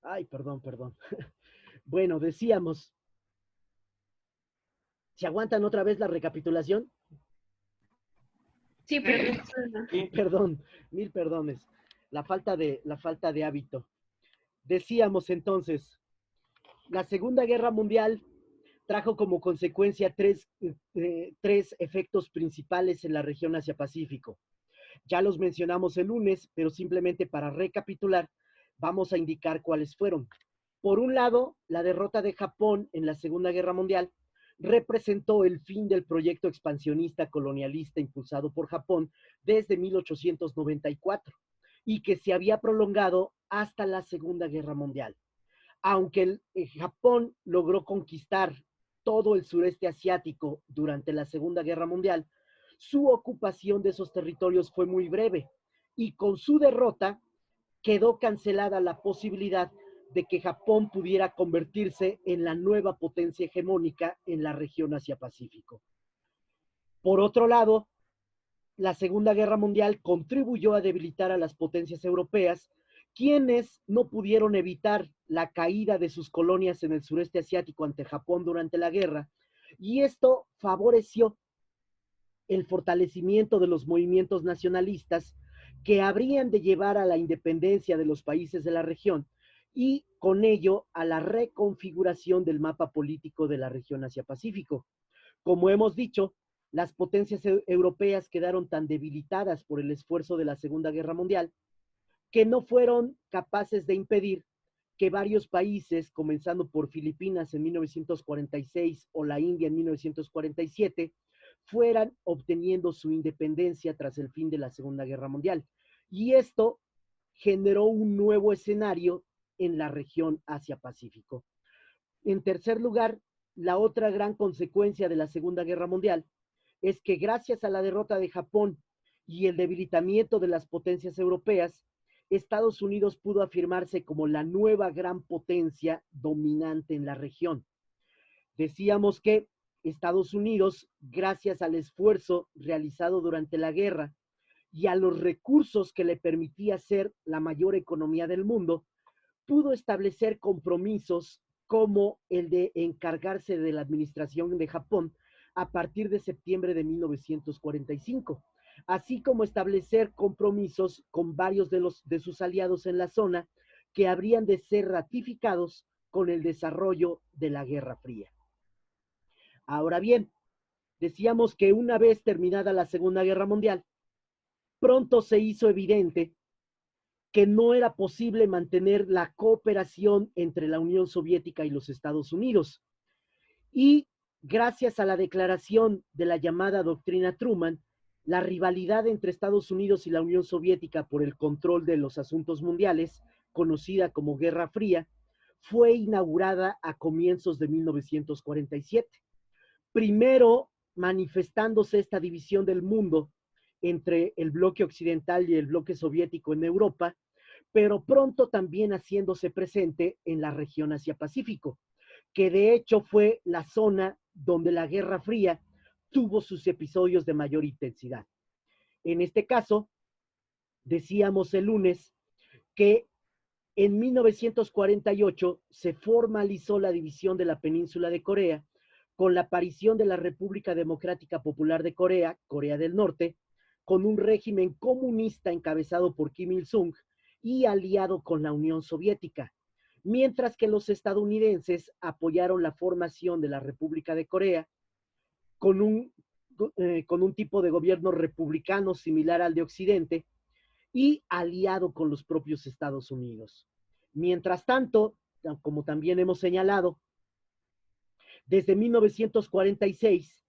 Ay, perdón, perdón. Bueno, decíamos, ¿se aguantan otra vez la recapitulación? Sí, pero no hay problema. Sí. Perdón, mil perdones. La falta de hábito. Decíamos entonces, la Segunda Guerra Mundial trajo como consecuencia tres efectos principales en la región Asia-Pacífico. Ya los mencionamos el lunes, pero simplemente para recapitular, vamos a indicar cuáles fueron. Por un lado, la derrota de Japón en la Segunda Guerra Mundial representó el fin del proyecto expansionista colonialista impulsado por Japón desde 1894 y que se había prolongado hasta la Segunda Guerra Mundial. Aunque Japón logró conquistar todo el sureste asiático durante la Segunda Guerra Mundial, su ocupación de esos territorios fue muy breve y con su derrota quedó cancelada la posibilidad de que Japón pudiera convertirse en la nueva potencia hegemónica en la región Asia-Pacífico. Por otro lado, la Segunda Guerra Mundial contribuyó a debilitar a las potencias europeas, quienes no pudieron evitar la caída de sus colonias en el sureste asiático ante Japón durante la guerra, y esto favoreció el fortalecimiento de los movimientos nacionalistas que habrían de llevar a la independencia de los países de la región y con ello a la reconfiguración del mapa político de la región Asia-Pacífico. Como hemos dicho, las potencias europeas quedaron tan debilitadas por el esfuerzo de la Segunda Guerra Mundial que no fueron capaces de impedir que varios países, comenzando por Filipinas en 1946 o la India en 1947, fueran obteniendo su independencia tras el fin de la Segunda Guerra Mundial. Y esto generó un nuevo escenario en la región Asia-Pacífico. En tercer lugar, la otra gran consecuencia de la Segunda Guerra Mundial es que gracias a la derrota de Japón y el debilitamiento de las potencias europeas, Estados Unidos pudo afirmarse como la nueva gran potencia dominante en la región. Decíamos que Estados Unidos, gracias al esfuerzo realizado durante la guerra y a los recursos que le permitía ser la mayor economía del mundo, pudo establecer compromisos como el de encargarse de la administración de Japón a partir de septiembre de 1945, así como establecer compromisos con varios de sus aliados en la zona que habrían de ser ratificados con el desarrollo de la Guerra Fría. Ahora bien, decíamos que una vez terminada la Segunda Guerra Mundial, pronto se hizo evidente que no era posible mantener la cooperación entre la Unión Soviética y los Estados Unidos. Y gracias a la declaración de la llamada doctrina Truman, la rivalidad entre Estados Unidos y la Unión Soviética por el control de los asuntos mundiales, conocida como Guerra Fría, fue inaugurada a comienzos de 1947. Primero manifestándose esta división del mundo entre el bloque occidental y el bloque soviético en Europa, pero pronto también haciéndose presente en la región Asia-Pacífico, que de hecho fue la zona donde la Guerra Fría tuvo sus episodios de mayor intensidad. En este caso, decíamos el lunes que en 1948 se formalizó la división de la península de Corea con la aparición de la República Democrática Popular de Corea, Corea del Norte, con un régimen comunista encabezado por Kim Il-sung y aliado con la Unión Soviética, mientras que los estadounidenses apoyaron la formación de la República de Corea con un tipo de gobierno republicano similar al de Occidente y aliado con los propios Estados Unidos. Mientras tanto, como también hemos señalado, desde 1946,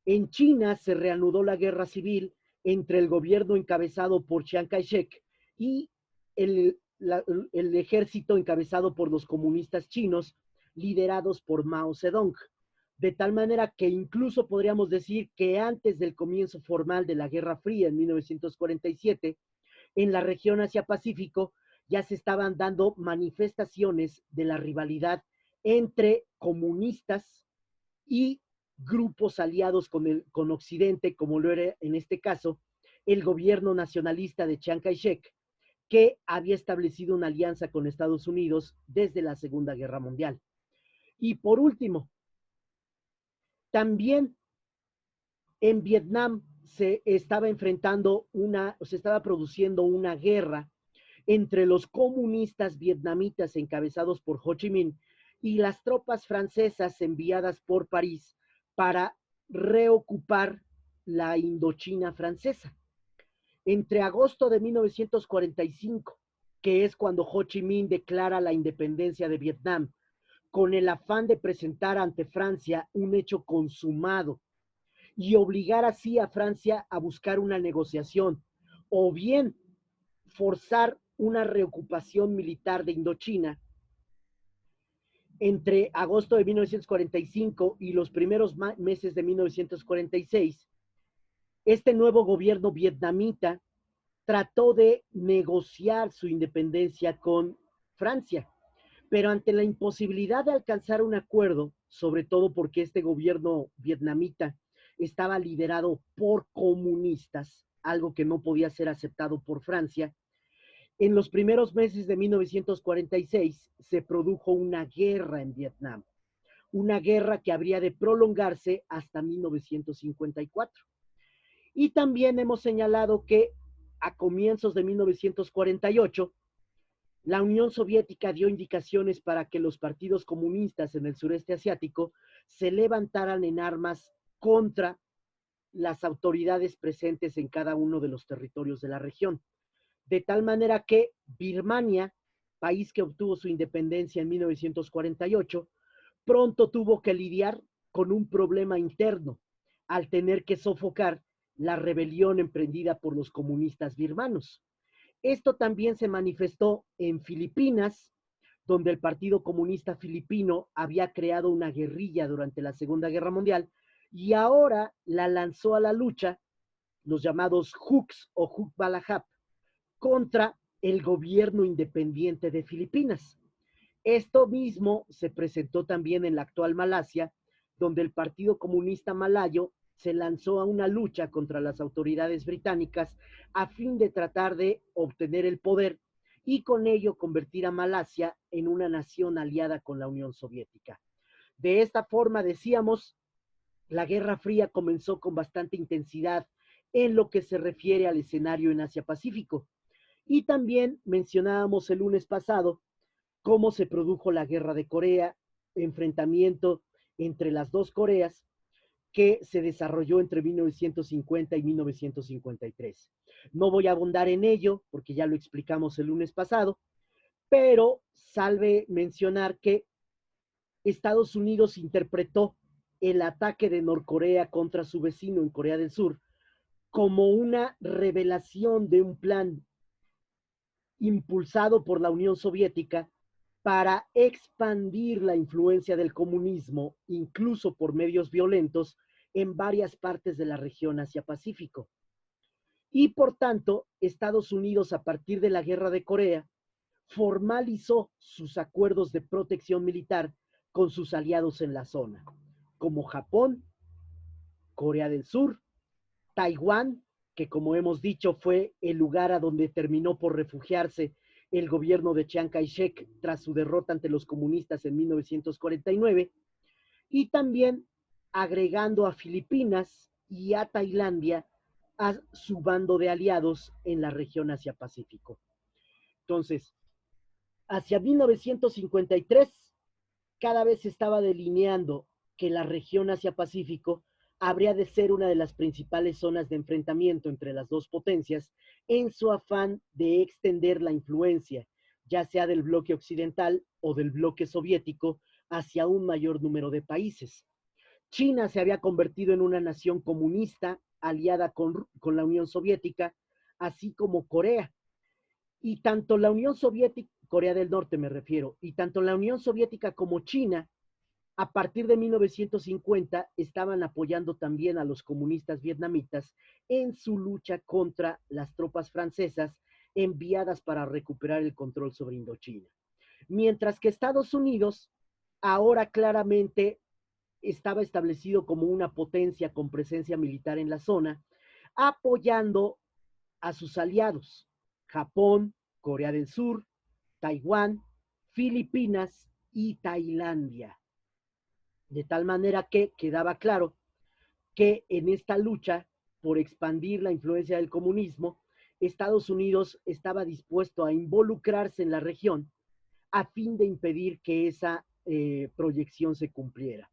en China se reanudó la guerra civil entre el gobierno encabezado por Chiang Kai-shek y el, el ejército encabezado por los comunistas chinos, liderados por Mao Zedong. De tal manera que incluso podríamos decir que antes del comienzo formal de la Guerra Fría en 1947, en la región Asia-Pacífico ya se estaban dando manifestaciones de la rivalidad entre comunistas y grupos aliados con Occidente, como lo era en este caso el gobierno nacionalista de Chiang Kai-shek, que había establecido una alianza con Estados Unidos desde la Segunda Guerra Mundial. Y por último, también en Vietnam se estaba produciendo una guerra entre los comunistas vietnamitas encabezados por Ho Chi Minh y las tropas francesas enviadas por París para reocupar la Indochina francesa. Entre agosto de 1945, que es cuando Ho Chi Minh declara la independencia de Vietnam, con el afán de presentar ante Francia un hecho consumado y obligar así a Francia a buscar una negociación, o bien forzar una reocupación militar de Indochina. Entre agosto de 1945 y los primeros meses de 1946, este nuevo gobierno vietnamita trató de negociar su independencia con Francia, pero ante la imposibilidad de alcanzar un acuerdo, sobre todo porque este gobierno vietnamita estaba liderado por comunistas, algo que no podía ser aceptado por Francia, en los primeros meses de 1946 se produjo una guerra en Vietnam, una guerra que habría de prolongarse hasta 1954. Y también hemos señalado que a comienzos de 1948, la Unión Soviética dio indicaciones para que los partidos comunistas en el sureste asiático se levantaran en armas contra las autoridades presentes en cada uno de los territorios de la región. De tal manera que Birmania, país que obtuvo su independencia en 1948, pronto tuvo que lidiar con un problema interno al tener que sofocar la rebelión emprendida por los comunistas birmanos. Esto también se manifestó en Filipinas, donde el Partido Comunista Filipino había creado una guerrilla durante la Segunda Guerra Mundial y ahora la lanzó a la lucha los llamados Hooks o Hukbalahap contra el gobierno independiente de Filipinas. Esto mismo se presentó también en la actual Malasia, donde el Partido Comunista Malayo se lanzó a una lucha contra las autoridades británicas a fin de tratar de obtener el poder y con ello convertir a Malasia en una nación aliada con la Unión Soviética. De esta forma, decíamos, la Guerra Fría comenzó con bastante intensidad en lo que se refiere al escenario en Asia-Pacífico. Y también mencionábamos el lunes pasado cómo se produjo la Guerra de Corea, enfrentamiento entre las dos Coreas que se desarrolló entre 1950 y 1953. No voy a abundar en ello porque ya lo explicamos el lunes pasado, pero salve mencionar que Estados Unidos interpretó el ataque de Norcorea contra su vecino en Corea del Sur como una revelación de un plan impulsado por la Unión Soviética para expandir la influencia del comunismo, incluso por medios violentos, en varias partes de la región Asia-Pacífico. Y por tanto, Estados Unidos, a partir de la Guerra de Corea, formalizó sus acuerdos de protección militar con sus aliados en la zona, como Japón, Corea del Sur, Taiwán, que como hemos dicho fue el lugar a donde terminó por refugiarse el gobierno de Chiang Kai-shek tras su derrota ante los comunistas en 1949, y también agregando a Filipinas y a Tailandia a su bando de aliados en la región Asia-Pacífico. Entonces, hacia 1953, cada vez se estaba delineando que la región Asia-Pacífico habría de ser una de las principales zonas de enfrentamiento entre las dos potencias en su afán de extender la influencia, ya sea del bloque occidental o del bloque soviético, hacia un mayor número de países. China se había convertido en una nación comunista aliada con la Unión Soviética, así como Corea. Y tanto la Unión Soviética, Corea del Norte me refiero, y tanto la Unión Soviética como China a partir de 1950 estaban apoyando también a los comunistas vietnamitas en su lucha contra las tropas francesas enviadas para recuperar el control sobre Indochina. Mientras que Estados Unidos ahora claramente estaba establecido como una potencia con presencia militar en la zona, apoyando a sus aliados, Japón, Corea del Sur, Taiwán, Filipinas y Tailandia. De tal manera que quedaba claro que en esta lucha por expandir la influencia del comunismo, Estados Unidos estaba dispuesto a involucrarse en la región a fin de impedir que esa proyección se cumpliera.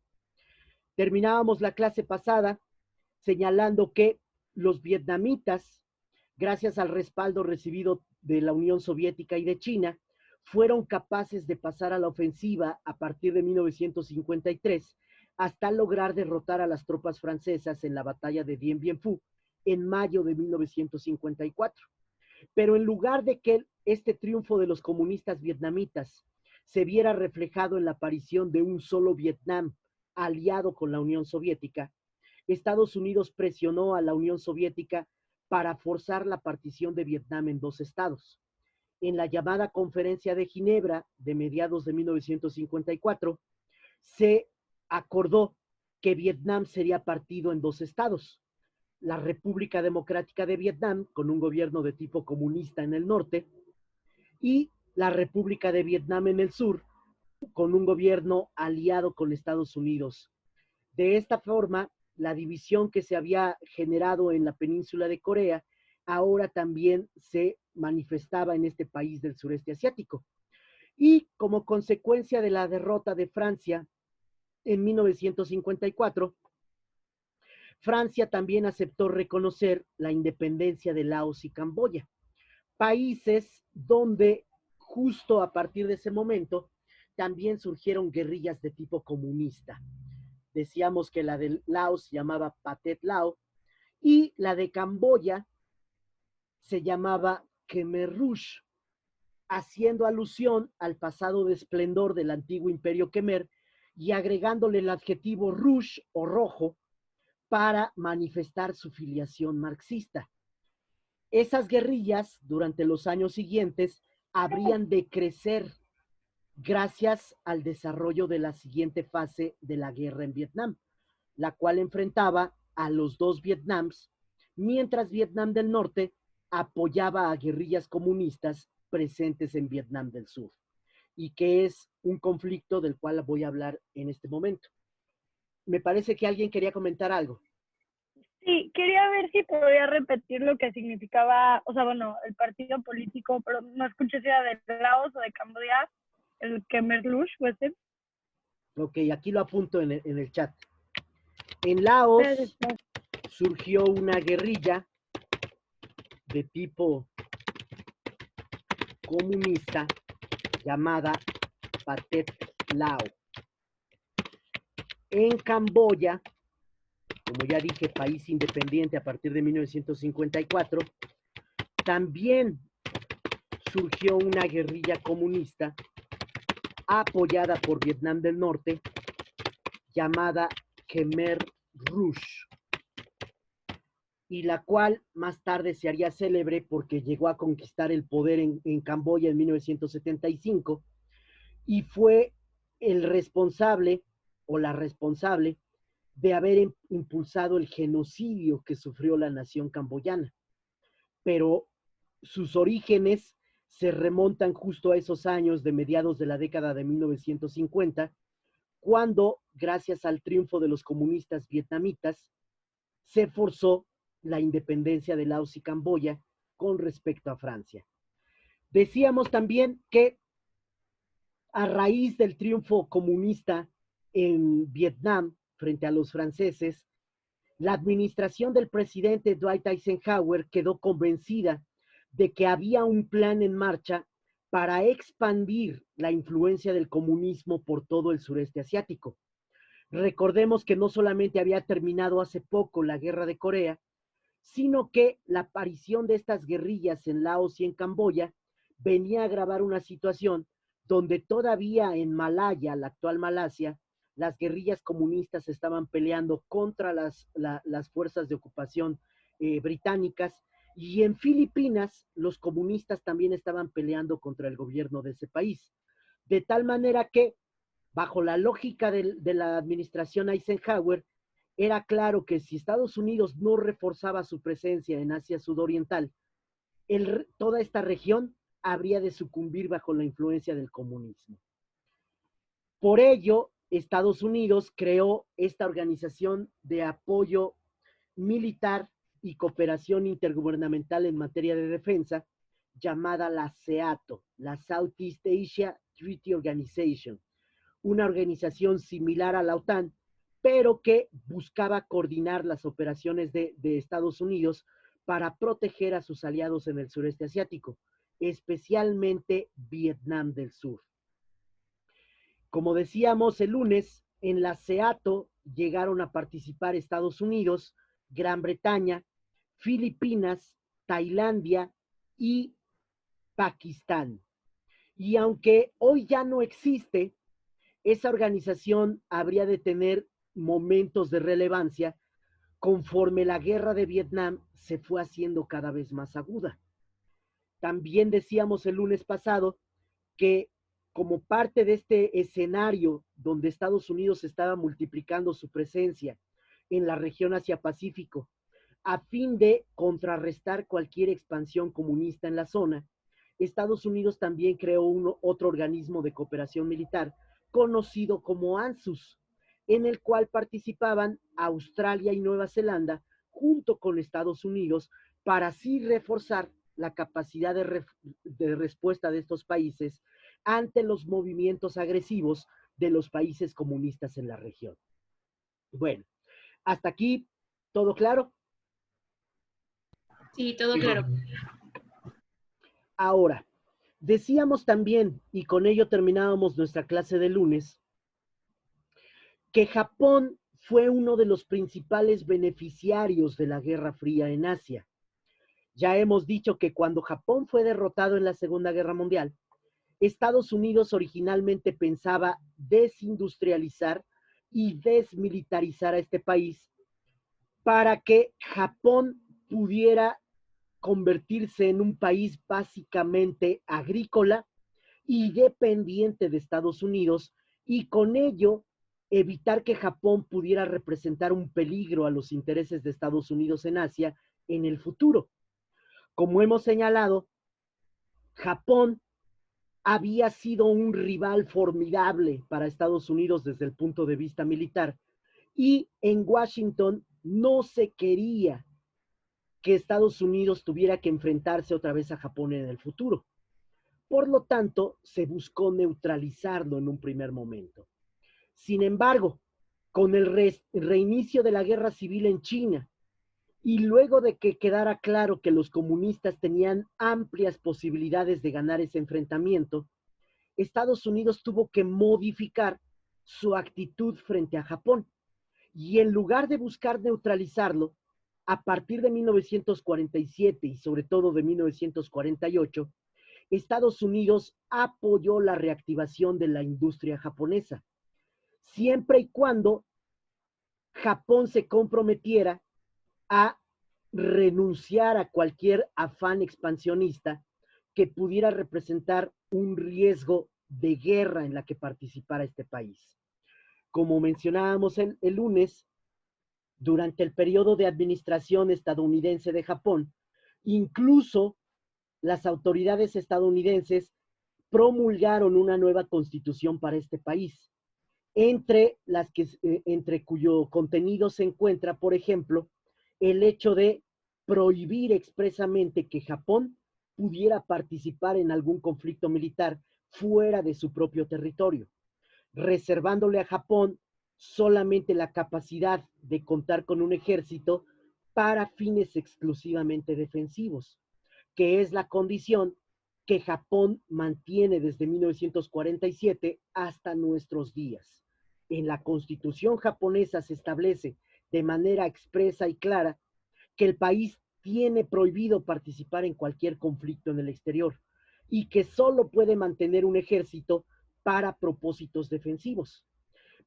Terminábamos la clase pasada señalando que los vietnamitas, gracias al respaldo recibido de la Unión Soviética y de China, fueron capaces de pasar a la ofensiva a partir de 1953 hasta lograr derrotar a las tropas francesas en la batalla de Dien Bien Phu en mayo de 1954. Pero en lugar de que este triunfo de los comunistas vietnamitas se viera reflejado en la aparición de un solo Vietnam aliado con la Unión Soviética, Estados Unidos presionó a la Unión Soviética para forzar la partición de Vietnam en dos estados. En la llamada Conferencia de Ginebra de mediados de 1954, se acordó que Vietnam sería partido en dos estados: la República Democrática de Vietnam, con un gobierno de tipo comunista en el norte, y la República de Vietnam en el sur, con un gobierno aliado con Estados Unidos. De esta forma, la división que se había generado en la península de Corea ahora también se manifestaba en este país del sureste asiático. Y como consecuencia de la derrota de Francia en 1954, Francia también aceptó reconocer la independencia de Laos y Camboya, países donde justo a partir de ese momento también surgieron guerrillas de tipo comunista. Decíamos que la de Laos se llamaba Pathet Lao y la de Camboya se llamaba Khmer Rouge, haciendo alusión al pasado de esplendor del antiguo imperio Khmer y agregándole el adjetivo rouge o rojo para manifestar su filiación marxista. Esas guerrillas durante los años siguientes habrían de crecer gracias al desarrollo de la siguiente fase de la guerra en Vietnam, la cual enfrentaba a los dos Vietnams, mientras Vietnam del Norte apoyaba a guerrillas comunistas presentes en Vietnam del Sur, y que es un conflicto del cual voy a hablar en este momento. Me parece que alguien quería comentar algo. Sí, quería ver si podía repetir lo que significaba, o sea, bueno, el partido político, pero no escuché si era de Laos o de Camboya, el Khmer Rouge, ¿puede ser? Ok, aquí lo apunto en el chat. En Laos surgió una guerrilla de tipo comunista llamada Pathet Lao. En Camboya, como ya dije, país independiente a partir de 1954, también surgió una guerrilla comunista apoyada por Vietnam del Norte llamada Khmer Rouge, y la cual más tarde se haría célebre porque llegó a conquistar el poder en Camboya en 1975 y fue el responsable o la responsable de haber impulsado el genocidio que sufrió la nación camboyana. Pero sus orígenes se remontan justo a esos años de mediados de la década de 1950, cuando, gracias al triunfo de los comunistas vietnamitas, se forzó la independencia de Laos y Camboya con respecto a Francia. Decíamos también que a raíz del triunfo comunista en Vietnam frente a los franceses, la administración del presidente Dwight Eisenhower quedó convencida de que había un plan en marcha para expandir la influencia del comunismo por todo el sureste asiático. Recordemos que no solamente había terminado hace poco la guerra de Corea, sino que la aparición de estas guerrillas en Laos y en Camboya venía a agravar una situación donde todavía en Malaya, la actual Malasia, las guerrillas comunistas estaban peleando contra las fuerzas de ocupación británicas, y en Filipinas los comunistas también estaban peleando contra el gobierno de ese país. De tal manera que, bajo la lógica de la administración Eisenhower, era claro que si Estados Unidos no reforzaba su presencia en Asia Sudoriental, toda esta región habría de sucumbir bajo la influencia del comunismo. Por ello, Estados Unidos creó esta organización de apoyo militar y cooperación intergubernamental en materia de defensa, llamada la SEATO, la Southeast Asia Treaty Organization, una organización similar a la OTAN, pero que buscaba coordinar las operaciones de Estados Unidos para proteger a sus aliados en el sureste asiático, especialmente Vietnam del Sur. Como decíamos el lunes, en la SEATO llegaron a participar Estados Unidos, Gran Bretaña, Filipinas, Tailandia y Pakistán. Y aunque hoy ya no existe, esa organización habría de tener momentos de relevancia conforme la guerra de Vietnam se fue haciendo cada vez más aguda. También decíamos el lunes pasado que como parte de este escenario donde Estados Unidos estaba multiplicando su presencia en la región Asia-Pacífico a fin de contrarrestar cualquier expansión comunista en la zona, Estados Unidos también creó otro organismo de cooperación militar conocido como ANZUS, en el cual participaban Australia y Nueva Zelanda junto con Estados Unidos para así reforzar la capacidad de respuesta de estos países ante los movimientos agresivos de los países comunistas en la región. Bueno, hasta aquí, ¿todo claro? Sí, todo claro. Ahora, decíamos también, y con ello terminábamos nuestra clase de lunes, que Japón fue uno de los principales beneficiarios de la Guerra Fría en Asia. Ya hemos dicho que cuando Japón fue derrotado en la Segunda Guerra Mundial, Estados Unidos originalmente pensaba desindustrializar y desmilitarizar a este país para que Japón pudiera convertirse en un país básicamente agrícola y dependiente de Estados Unidos y con ello evitar que Japón pudiera representar un peligro a los intereses de Estados Unidos en Asia en el futuro. Como hemos señalado, Japón había sido un rival formidable para Estados Unidos desde el punto de vista militar y en Washington no se quería que Estados Unidos tuviera que enfrentarse otra vez a Japón en el futuro. Por lo tanto, se buscó neutralizarlo en un primer momento. Sin embargo, con el reinicio de la guerra civil en China y luego de que quedara claro que los comunistas tenían amplias posibilidades de ganar ese enfrentamiento, Estados Unidos tuvo que modificar su actitud frente a Japón y en lugar de buscar neutralizarlo, a partir de 1947 y sobre todo de 1948, Estados Unidos apoyó la reactivación de la industria japonesa, siempre y cuando Japón se comprometiera a renunciar a cualquier afán expansionista que pudiera representar un riesgo de guerra en la que participara este país. Como mencionábamos el lunes, durante el periodo de administración estadounidense de Japón, incluso las autoridades estadounidenses promulgaron una nueva constitución para este país, entre cuyo contenido se encuentra, por ejemplo, el hecho de prohibir expresamente que Japón pudiera participar en algún conflicto militar fuera de su propio territorio, reservándole a Japón solamente la capacidad de contar con un ejército para fines exclusivamente defensivos, que es la condición que Japón mantiene desde 1947 hasta nuestros días. En la Constitución japonesa se establece de manera expresa y clara que el país tiene prohibido participar en cualquier conflicto en el exterior y que solo puede mantener un ejército para propósitos defensivos.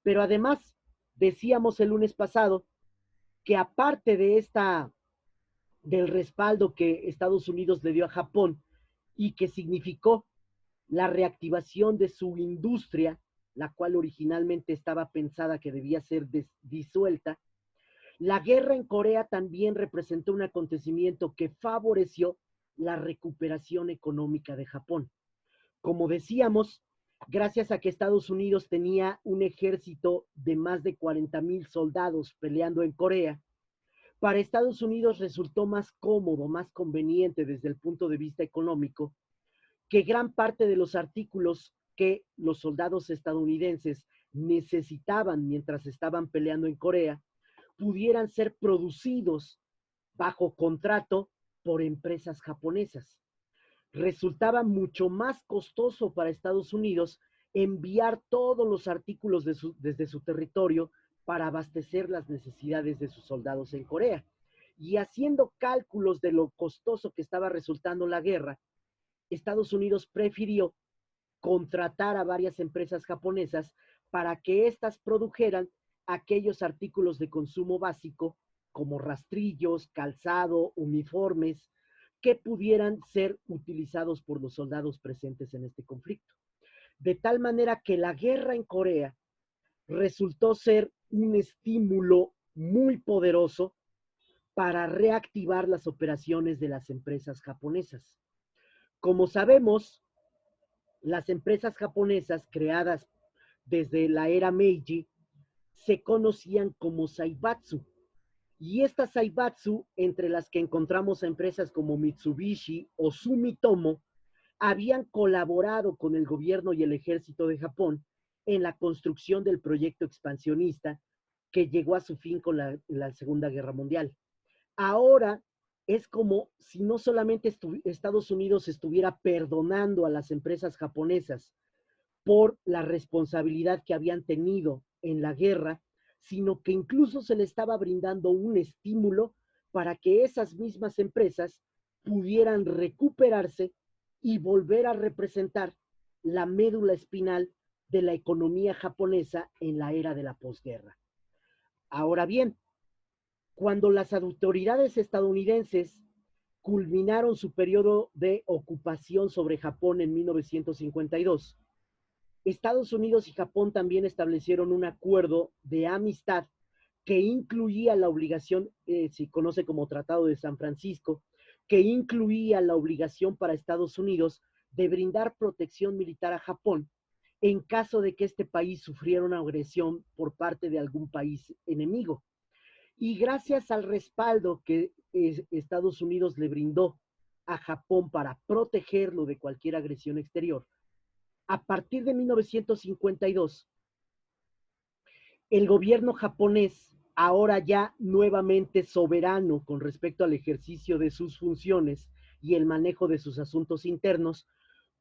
Pero además, decíamos el lunes pasado que aparte del respaldo que Estados Unidos le dio a Japón y que significó la reactivación de su industria, la cual originalmente estaba pensada que debía ser disuelta, la guerra en Corea también representó un acontecimiento que favoreció la recuperación económica de Japón. Como decíamos, gracias a que Estados Unidos tenía un ejército de más de 40,000 soldados peleando en Corea, para Estados Unidos resultó más cómodo, más conveniente desde el punto de vista económico, que gran parte de los artículos que los soldados estadounidenses necesitaban mientras estaban peleando en Corea pudieran ser producidos bajo contrato por empresas japonesas. Resultaba mucho más costoso para Estados Unidos enviar todos los artículos desde su territorio para abastecer las necesidades de sus soldados en Corea. Y haciendo cálculos de lo costoso que estaba resultando la guerra, Estados Unidos prefirió contratar a varias empresas japonesas para que éstas produjeran aquellos artículos de consumo básico como rastrillos, calzado, uniformes, que pudieran ser utilizados por los soldados presentes en este conflicto. De tal manera que la guerra en Corea resultó ser un estímulo muy poderoso para reactivar las operaciones de las empresas japonesas. Como sabemos, las empresas japonesas creadas desde la era Meiji se conocían como Zaibatsu. Y estas Zaibatsu, entre las que encontramos a empresas como Mitsubishi o Sumitomo, habían colaborado con el gobierno y el ejército de Japón en la construcción del proyecto expansionista que llegó a su fin con la Segunda Guerra Mundial. Ahora es como si no solamente Estados Unidos estuviera perdonando a las empresas japonesas por la responsabilidad que habían tenido en la guerra, sino que incluso se le estaba brindando un estímulo para que esas mismas empresas pudieran recuperarse y volver a representar la médula espinal de la economía japonesa en la era de la posguerra. Ahora bien, cuando las autoridades estadounidenses culminaron su periodo de ocupación sobre Japón en 1952, Estados Unidos y Japón también establecieron un acuerdo de amistad que incluía la obligación, se conoce como Tratado de San Francisco, que incluía la obligación para Estados Unidos de brindar protección militar a Japón en caso de que este país sufriera una agresión por parte de algún país enemigo. Y gracias al respaldo que Estados Unidos le brindó a Japón para protegerlo de cualquier agresión exterior, a partir de 1952, el gobierno japonés, ahora ya nuevamente soberano con respecto al ejercicio de sus funciones y el manejo de sus asuntos internos,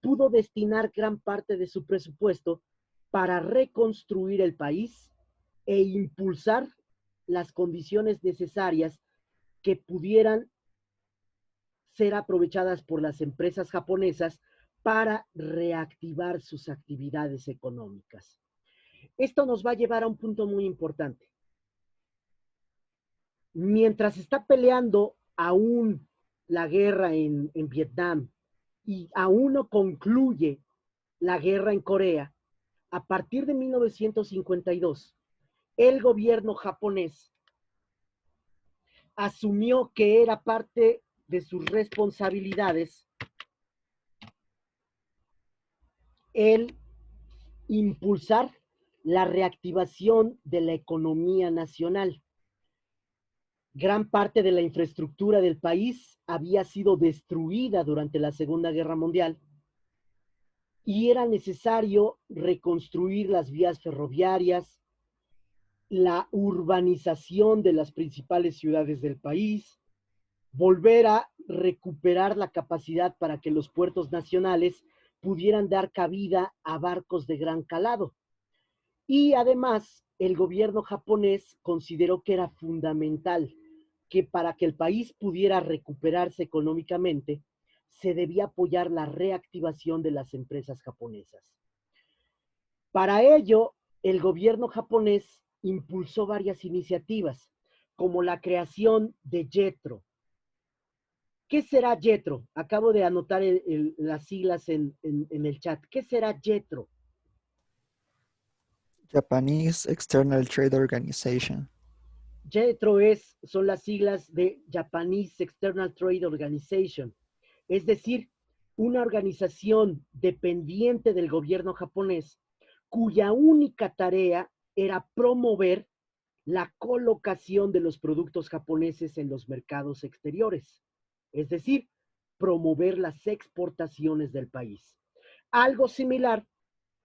pudo destinar gran parte de su presupuesto para reconstruir el país e impulsar las condiciones necesarias que pudieran ser aprovechadas por las empresas japonesas para reactivar sus actividades económicas. Esto nos va a llevar a un punto muy importante. Mientras está peleando aún la guerra en Vietnam y aún no concluye la guerra en Corea, a partir de 1952, el gobierno japonés asumió que era parte de sus responsabilidades el impulsar la reactivación de la economía nacional. Gran parte de la infraestructura del país había sido destruida durante la Segunda Guerra Mundial y era necesario reconstruir las vías ferroviarias, la urbanización de las principales ciudades del país, volver a recuperar la capacidad para que los puertos nacionales pudieran dar cabida a barcos de gran calado. Y además, el gobierno japonés consideró que era fundamental que para que el país pudiera recuperarse económicamente, se debía apoyar la reactivación de las empresas japonesas. Para ello, el gobierno japonés impulsó varias iniciativas, como la creación de JETRO. ¿Qué será JETRO? Acabo de anotar las siglas en el chat. ¿Qué será JETRO? Japanese External Trade Organization. JETRO son las siglas de Japanese External Trade Organization. es decir, una organización dependiente del gobierno japonés, cuya única tarea era promover la colocación de los productos japoneses en los mercados exteriores, es decir, promover las exportaciones del país. Algo similar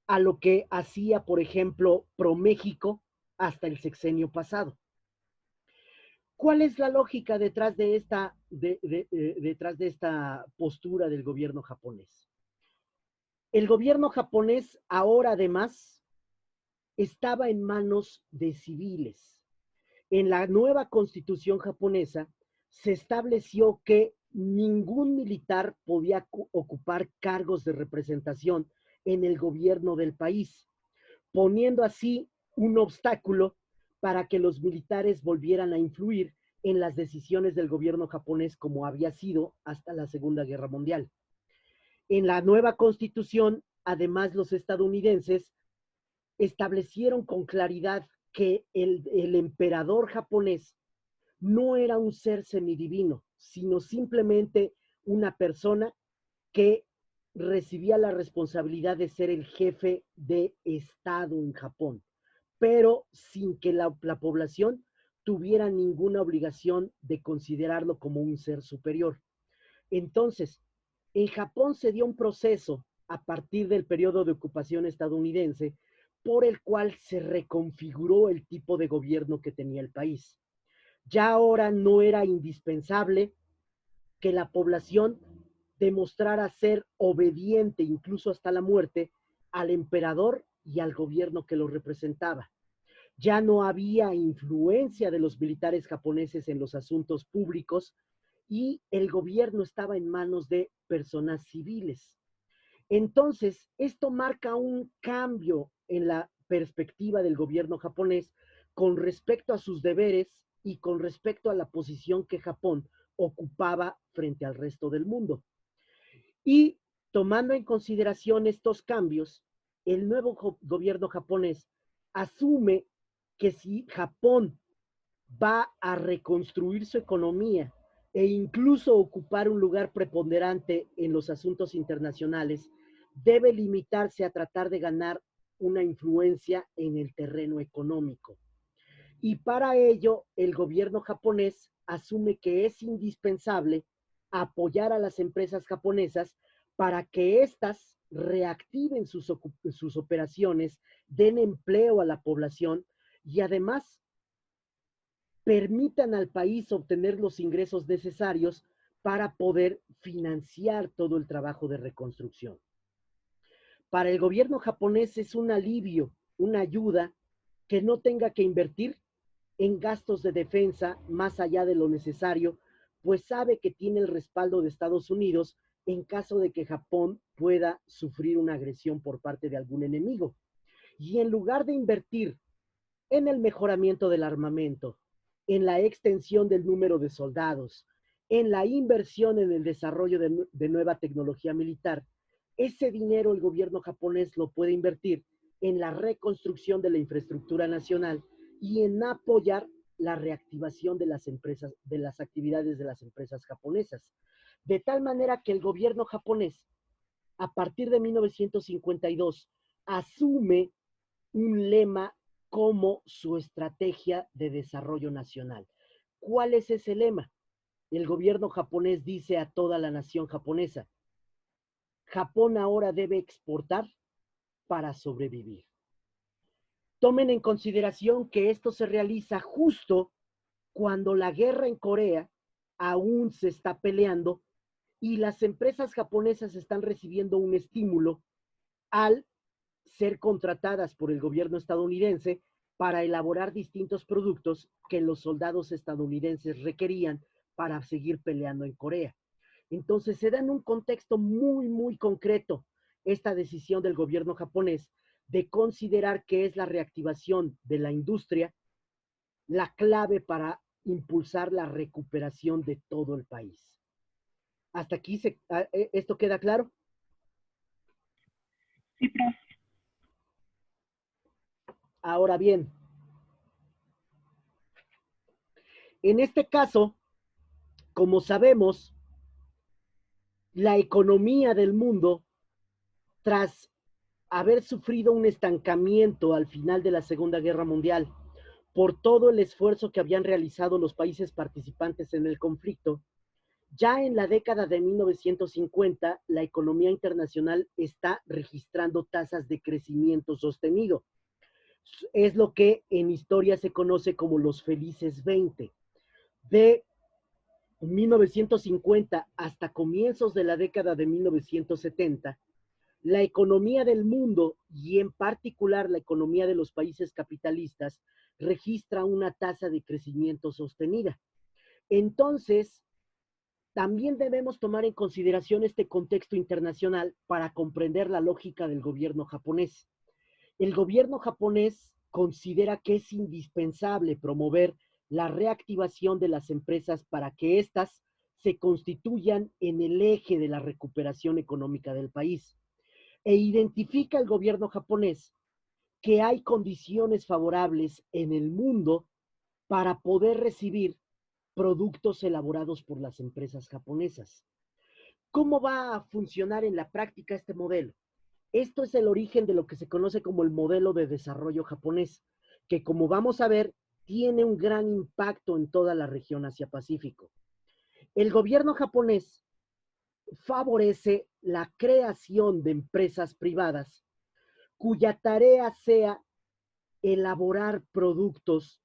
a lo que hacía, por ejemplo, ProMéxico hasta el sexenio pasado. ¿Cuál es la lógica detrás de esta postura del gobierno japonés? El gobierno japonés ahora además estaba en manos de civiles. En la nueva constitución japonesa se estableció que ningún militar podía ocupar cargos de representación en el gobierno del país, poniendo así un obstáculo para que los militares volvieran a influir en las decisiones del gobierno japonés como había sido hasta la Segunda Guerra Mundial. En la nueva constitución, además, los estadounidenses establecieron con claridad que el emperador japonés no era un ser semidivino, sino simplemente una persona que recibía la responsabilidad de ser el jefe de Estado en Japón, pero sin que la población tuviera ninguna obligación de considerarlo como un ser superior. Entonces, en Japón se dio un proceso a partir del periodo de ocupación estadounidense por el cual se reconfiguró el tipo de gobierno que tenía el país. Ya ahora no era indispensable que la población demostrara ser obediente, incluso hasta la muerte, al emperador y al gobierno que lo representaba. Ya no había influencia de los militares japoneses en los asuntos públicos y el gobierno estaba en manos de personas civiles. Entonces, esto marca un cambio en la perspectiva del gobierno japonés con respecto a sus deberes y con respecto a la posición que Japón ocupaba frente al resto del mundo. Y tomando en consideración estos cambios, el nuevo gobierno japonés asume que si Japón va a reconstruir su economía e incluso ocupar un lugar preponderante en los asuntos internacionales, debe limitarse a tratar de ganar una influencia en el terreno económico. Y para ello, el gobierno japonés asume que es indispensable apoyar a las empresas japonesas para que éstas reactiven sus operaciones, den empleo a la población y además permitan al país obtener los ingresos necesarios para poder financiar todo el trabajo de reconstrucción. Para el gobierno japonés es un alivio, una ayuda que no tenga que invertir en gastos de defensa más allá de lo necesario, pues sabe que tiene el respaldo de Estados Unidos en caso de que Japón pueda sufrir una agresión por parte de algún enemigo. Y en lugar de invertir en el mejoramiento del armamento, en la extensión del número de soldados, en la inversión en el desarrollo de nueva tecnología militar, ese dinero el gobierno japonés lo puede invertir en la reconstrucción de la infraestructura nacional y en apoyar la reactivación de las empresas, de las actividades de las empresas japonesas. De tal manera que el gobierno japonés, a partir de 1952, asume un lema como su estrategia de desarrollo nacional. ¿Cuál es ese lema? El gobierno japonés dice a toda la nación japonesa: Japón ahora debe exportar para sobrevivir. Tomen en consideración que esto se realiza justo cuando la guerra en Corea aún se está peleando y las empresas japonesas están recibiendo un estímulo al ser contratadas por el gobierno estadounidense para elaborar distintos productos que los soldados estadounidenses requerían para seguir peleando en Corea. Entonces se da en un contexto muy, muy concreto esta decisión del gobierno japonés de considerar que es la reactivación de la industria la clave para impulsar la recuperación de todo el país. ¿Hasta aquí esto queda claro? Sí, profe. Ahora bien, en este caso, como sabemos, la economía del mundo, tras haber sufrido un estancamiento al final de la Segunda Guerra Mundial, por todo el esfuerzo que habían realizado los países participantes en el conflicto, ya en la década de 1950, la economía internacional está registrando tasas de crecimiento sostenido. Es lo que en historia se conoce como los felices 20. De 1950 hasta comienzos de la década de 1970, la economía del mundo y en particular la economía de los países capitalistas registra una tasa de crecimiento sostenida. Entonces, también debemos tomar en consideración este contexto internacional para comprender la lógica del gobierno japonés. El gobierno japonés considera que es indispensable promover la reactivación de las empresas para que éstas se constituyan en el eje de la recuperación económica del país. E identifica el gobierno japonés que hay condiciones favorables en el mundo para poder recibir productos elaborados por las empresas japonesas. ¿Cómo va a funcionar en la práctica este modelo? Esto es el origen de lo que se conoce como el modelo de desarrollo japonés, que como vamos a ver, tiene un gran impacto en toda la región Asia-Pacífico. El gobierno japonés favorece la creación de empresas privadas cuya tarea sea elaborar productos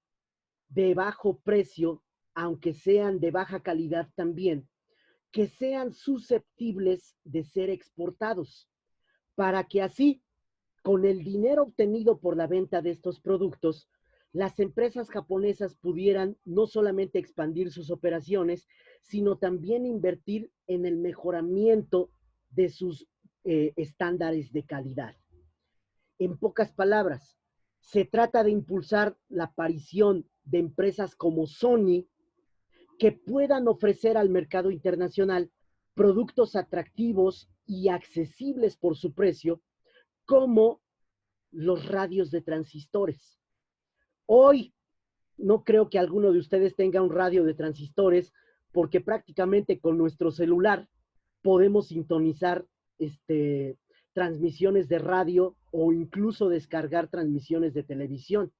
de bajo precio, aunque sean de baja calidad también, que sean susceptibles de ser exportados, para que así, con el dinero obtenido por la venta de estos productos, las empresas japonesas pudieran no solamente expandir sus operaciones, sino también invertir en el mejoramiento de sus estándares de calidad. En pocas palabras, se trata de impulsar la aparición de empresas como Sony que puedan ofrecer al mercado internacional productos atractivos y accesibles por su precio, como los radios de transistores. Hoy no creo que alguno de ustedes tenga un radio de transistores porque prácticamente con nuestro celular podemos sintonizar transmisiones de radio o incluso descargar transmisiones de televisión.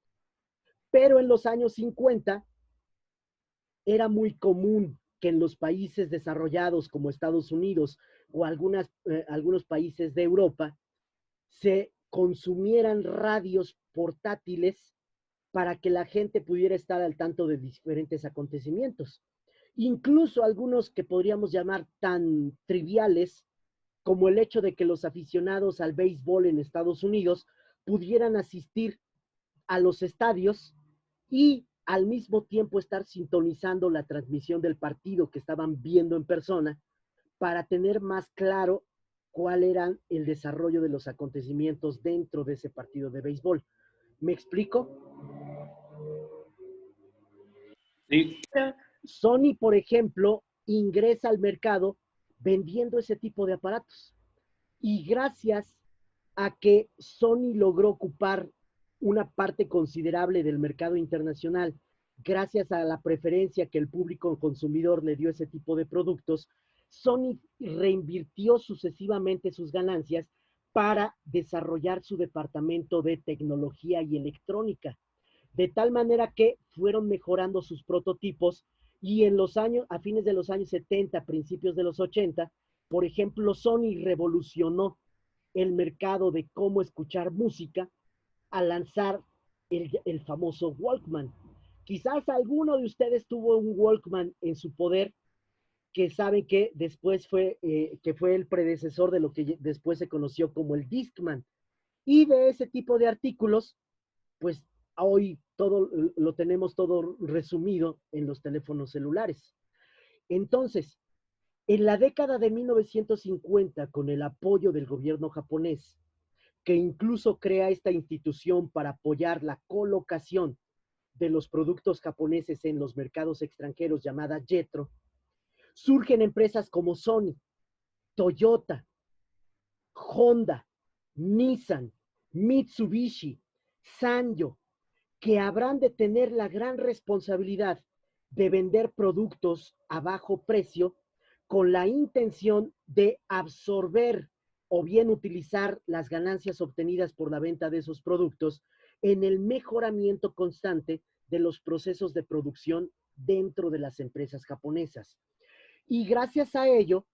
Pero en los años 50 era muy común que en los países desarrollados como Estados Unidos o algunos países de Europa se consumieran radios portátiles para que la gente pudiera estar al tanto de diferentes acontecimientos. Incluso algunos que podríamos llamar tan triviales como el hecho de que los aficionados al béisbol en Estados Unidos pudieran asistir a los estadios y al mismo tiempo estar sintonizando la transmisión del partido que estaban viendo en persona para tener más claro cuál era el desarrollo de los acontecimientos dentro de ese partido de béisbol. ¿Me explico? Sí. Sony, por ejemplo, ingresa al mercado vendiendo ese tipo de aparatos. Y gracias a que Sony logró ocupar una parte considerable del mercado internacional, gracias a la preferencia que el público consumidor le dio a ese tipo de productos, Sony reinvirtió sucesivamente sus ganancias para desarrollar su departamento de tecnología y electrónica, de tal manera que fueron mejorando sus prototipos y en los años, a fines de los años 70, principios de los 80, por ejemplo, Sony revolucionó el mercado de cómo escuchar música al lanzar el famoso Walkman. Quizás alguno de ustedes tuvo un Walkman en su poder, que saben que después que fue el predecesor de lo que después se conoció como el Discman. Y de ese tipo de artículos, pues hoy todo lo tenemos todo resumido en los teléfonos celulares. Entonces, en la década de 1950, con el apoyo del gobierno japonés, que incluso crea esta institución para apoyar la colocación de los productos japoneses en los mercados extranjeros llamada JETRO, surgen empresas como Sony, Toyota, Honda, Nissan, Mitsubishi, Sanyo, que habrán de tener la gran responsabilidad de vender productos a bajo precio con la intención de absorber o bien utilizar las ganancias obtenidas por la venta de esos productos en el mejoramiento constante de los procesos de producción dentro de las empresas japonesas. Y gracias a ello,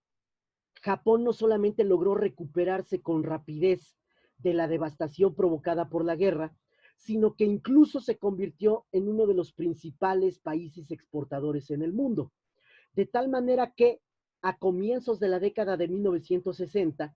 Japón no solamente logró recuperarse con rapidez de la devastación provocada por la guerra, sino que incluso se convirtió en uno de los principales países exportadores en el mundo. De tal manera que a comienzos de la década de 1960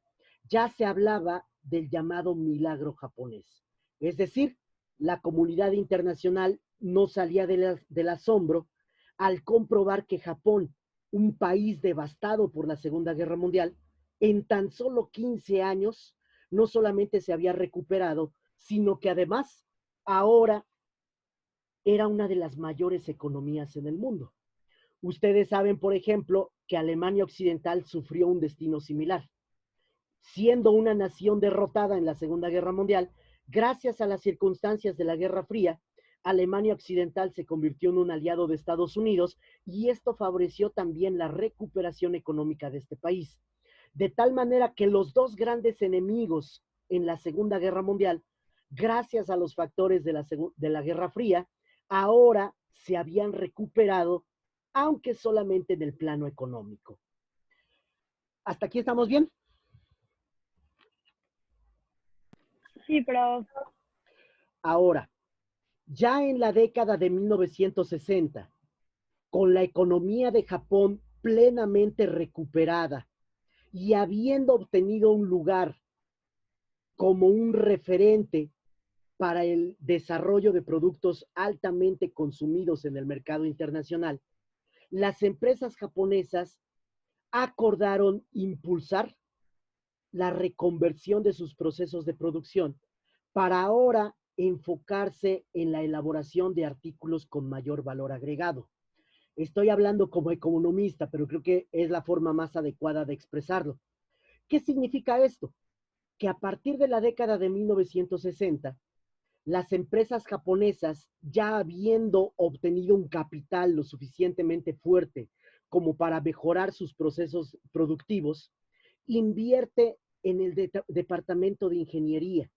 ya se hablaba del llamado milagro japonés. Es decir, la comunidad internacional no salía del asombro al comprobar que Japón, un país devastado por la Segunda Guerra Mundial, en tan solo 15 años no solamente se había recuperado, sino que además ahora era una de las mayores economías en el mundo. Ustedes saben, por ejemplo, que Alemania Occidental sufrió un destino similar. Siendo una nación derrotada en la Segunda Guerra Mundial, gracias a las circunstancias de la Guerra Fría, Alemania Occidental se convirtió en un aliado de Estados Unidos y esto favoreció también la recuperación económica de este país. De tal manera que los dos grandes enemigos en la Segunda Guerra Mundial, gracias a los factores de la Guerra Fría, ahora se habían recuperado, aunque solamente en el plano económico. ¿Hasta aquí estamos bien? Sí, pero Ahora, ya en la década de 1960, con la economía de Japón plenamente recuperada y habiendo obtenido un lugar como un referente para el desarrollo de productos altamente consumidos en el mercado internacional, las empresas japonesas acordaron impulsar la reconversión de sus procesos de producción para ahora enfocarse en la elaboración de artículos con mayor valor agregado. Estoy hablando como economista, pero creo que es la forma más adecuada de expresarlo. ¿Qué significa esto? Que a partir de la década de 1960, las empresas japonesas, ya habiendo obtenido un capital lo suficientemente fuerte como para mejorar sus procesos productivos, invierte en el departamento de ingeniería,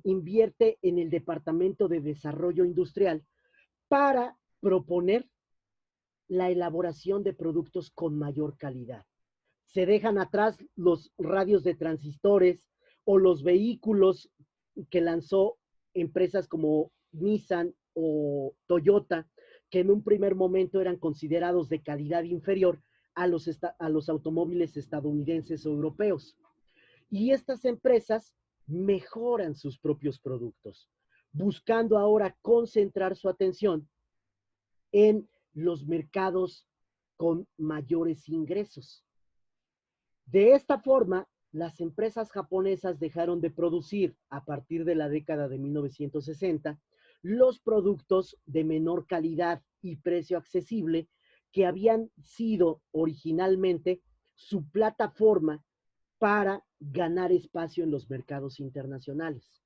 invierte en el departamento de desarrollo industrial para proponer la elaboración de productos con mayor calidad. Se dejan atrás los radios de transistores o los vehículos que lanzó empresas como Nissan o Toyota, que en un primer momento eran considerados de calidad inferior a los automóviles estadounidenses o europeos. Y estas empresas mejoran sus propios productos, buscando ahora concentrar su atención en los mercados con mayores ingresos. De esta forma, las empresas japonesas dejaron de producir a partir de la década de 1960 los productos de menor calidad y precio accesible que habían sido originalmente su plataforma para ganar espacio en los mercados internacionales.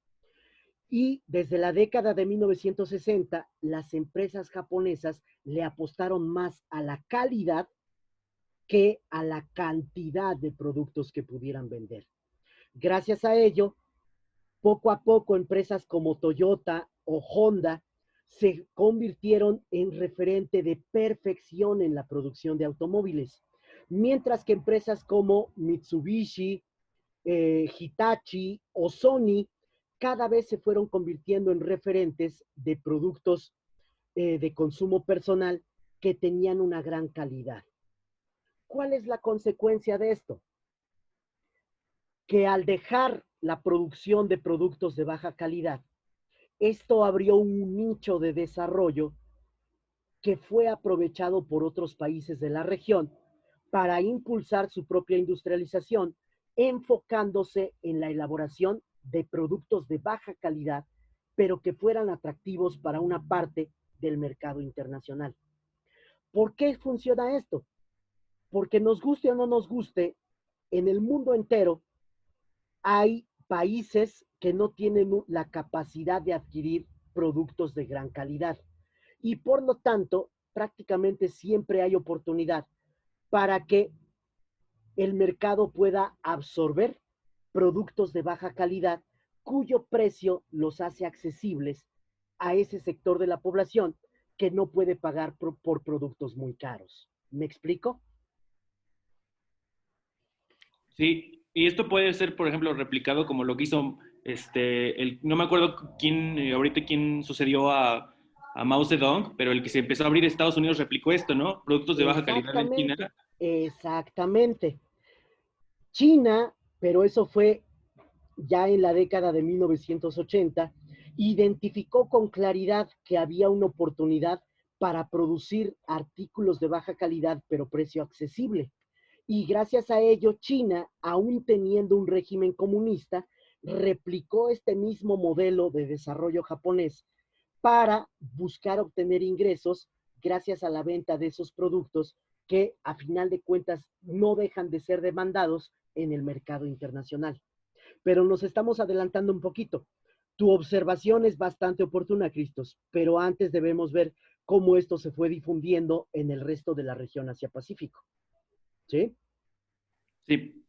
Y desde la década de 1960, las empresas japonesas le apostaron más a la calidad que a la cantidad de productos que pudieran vender. Gracias a ello, poco a poco empresas como Toyota o Honda se convirtieron en referente de perfección en la producción de automóviles, mientras que empresas como Mitsubishi, Hitachi o Sony cada vez se fueron convirtiendo en referentes de productos de consumo personal que tenían una gran calidad. ¿Cuál es la consecuencia de esto? Que al dejar la producción de productos de baja calidad, esto abrió un nicho de desarrollo que fue aprovechado por otros países de la región para impulsar su propia industrialización, enfocándose en la elaboración de productos de baja calidad, pero que fueran atractivos para una parte del mercado internacional. ¿Por qué funciona esto? Porque nos guste o no nos guste, en el mundo entero hay países que no tienen la capacidad de adquirir productos de gran calidad y por lo tanto prácticamente siempre hay oportunidad para que el mercado pueda absorber productos de baja calidad cuyo precio los hace accesibles a ese sector de la población que no puede pagar por productos muy caros. ¿Me explico? Sí, y esto puede ser, por ejemplo, replicado como lo que hizo no me acuerdo quién, ahorita quién sucedió a Mao Zedong, pero el que se empezó a abrir Estados Unidos replicó esto, ¿no? Productos de baja calidad en China. Exactamente, exactamente. China, pero eso fue ya en la década de 1980, identificó con claridad que había una oportunidad para producir artículos de baja calidad, pero precio accesible. Y gracias a ello, China, aún teniendo un régimen comunista, replicó este mismo modelo de desarrollo japonés para buscar obtener ingresos gracias a la venta de esos productos que a final de cuentas no dejan de ser demandados en el mercado internacional. Pero nos estamos adelantando un poquito. Tu observación es bastante oportuna, Cristos, pero antes debemos ver cómo esto se fue difundiendo en el resto de la región Asia-Pacífico. ¿Sí? Sí.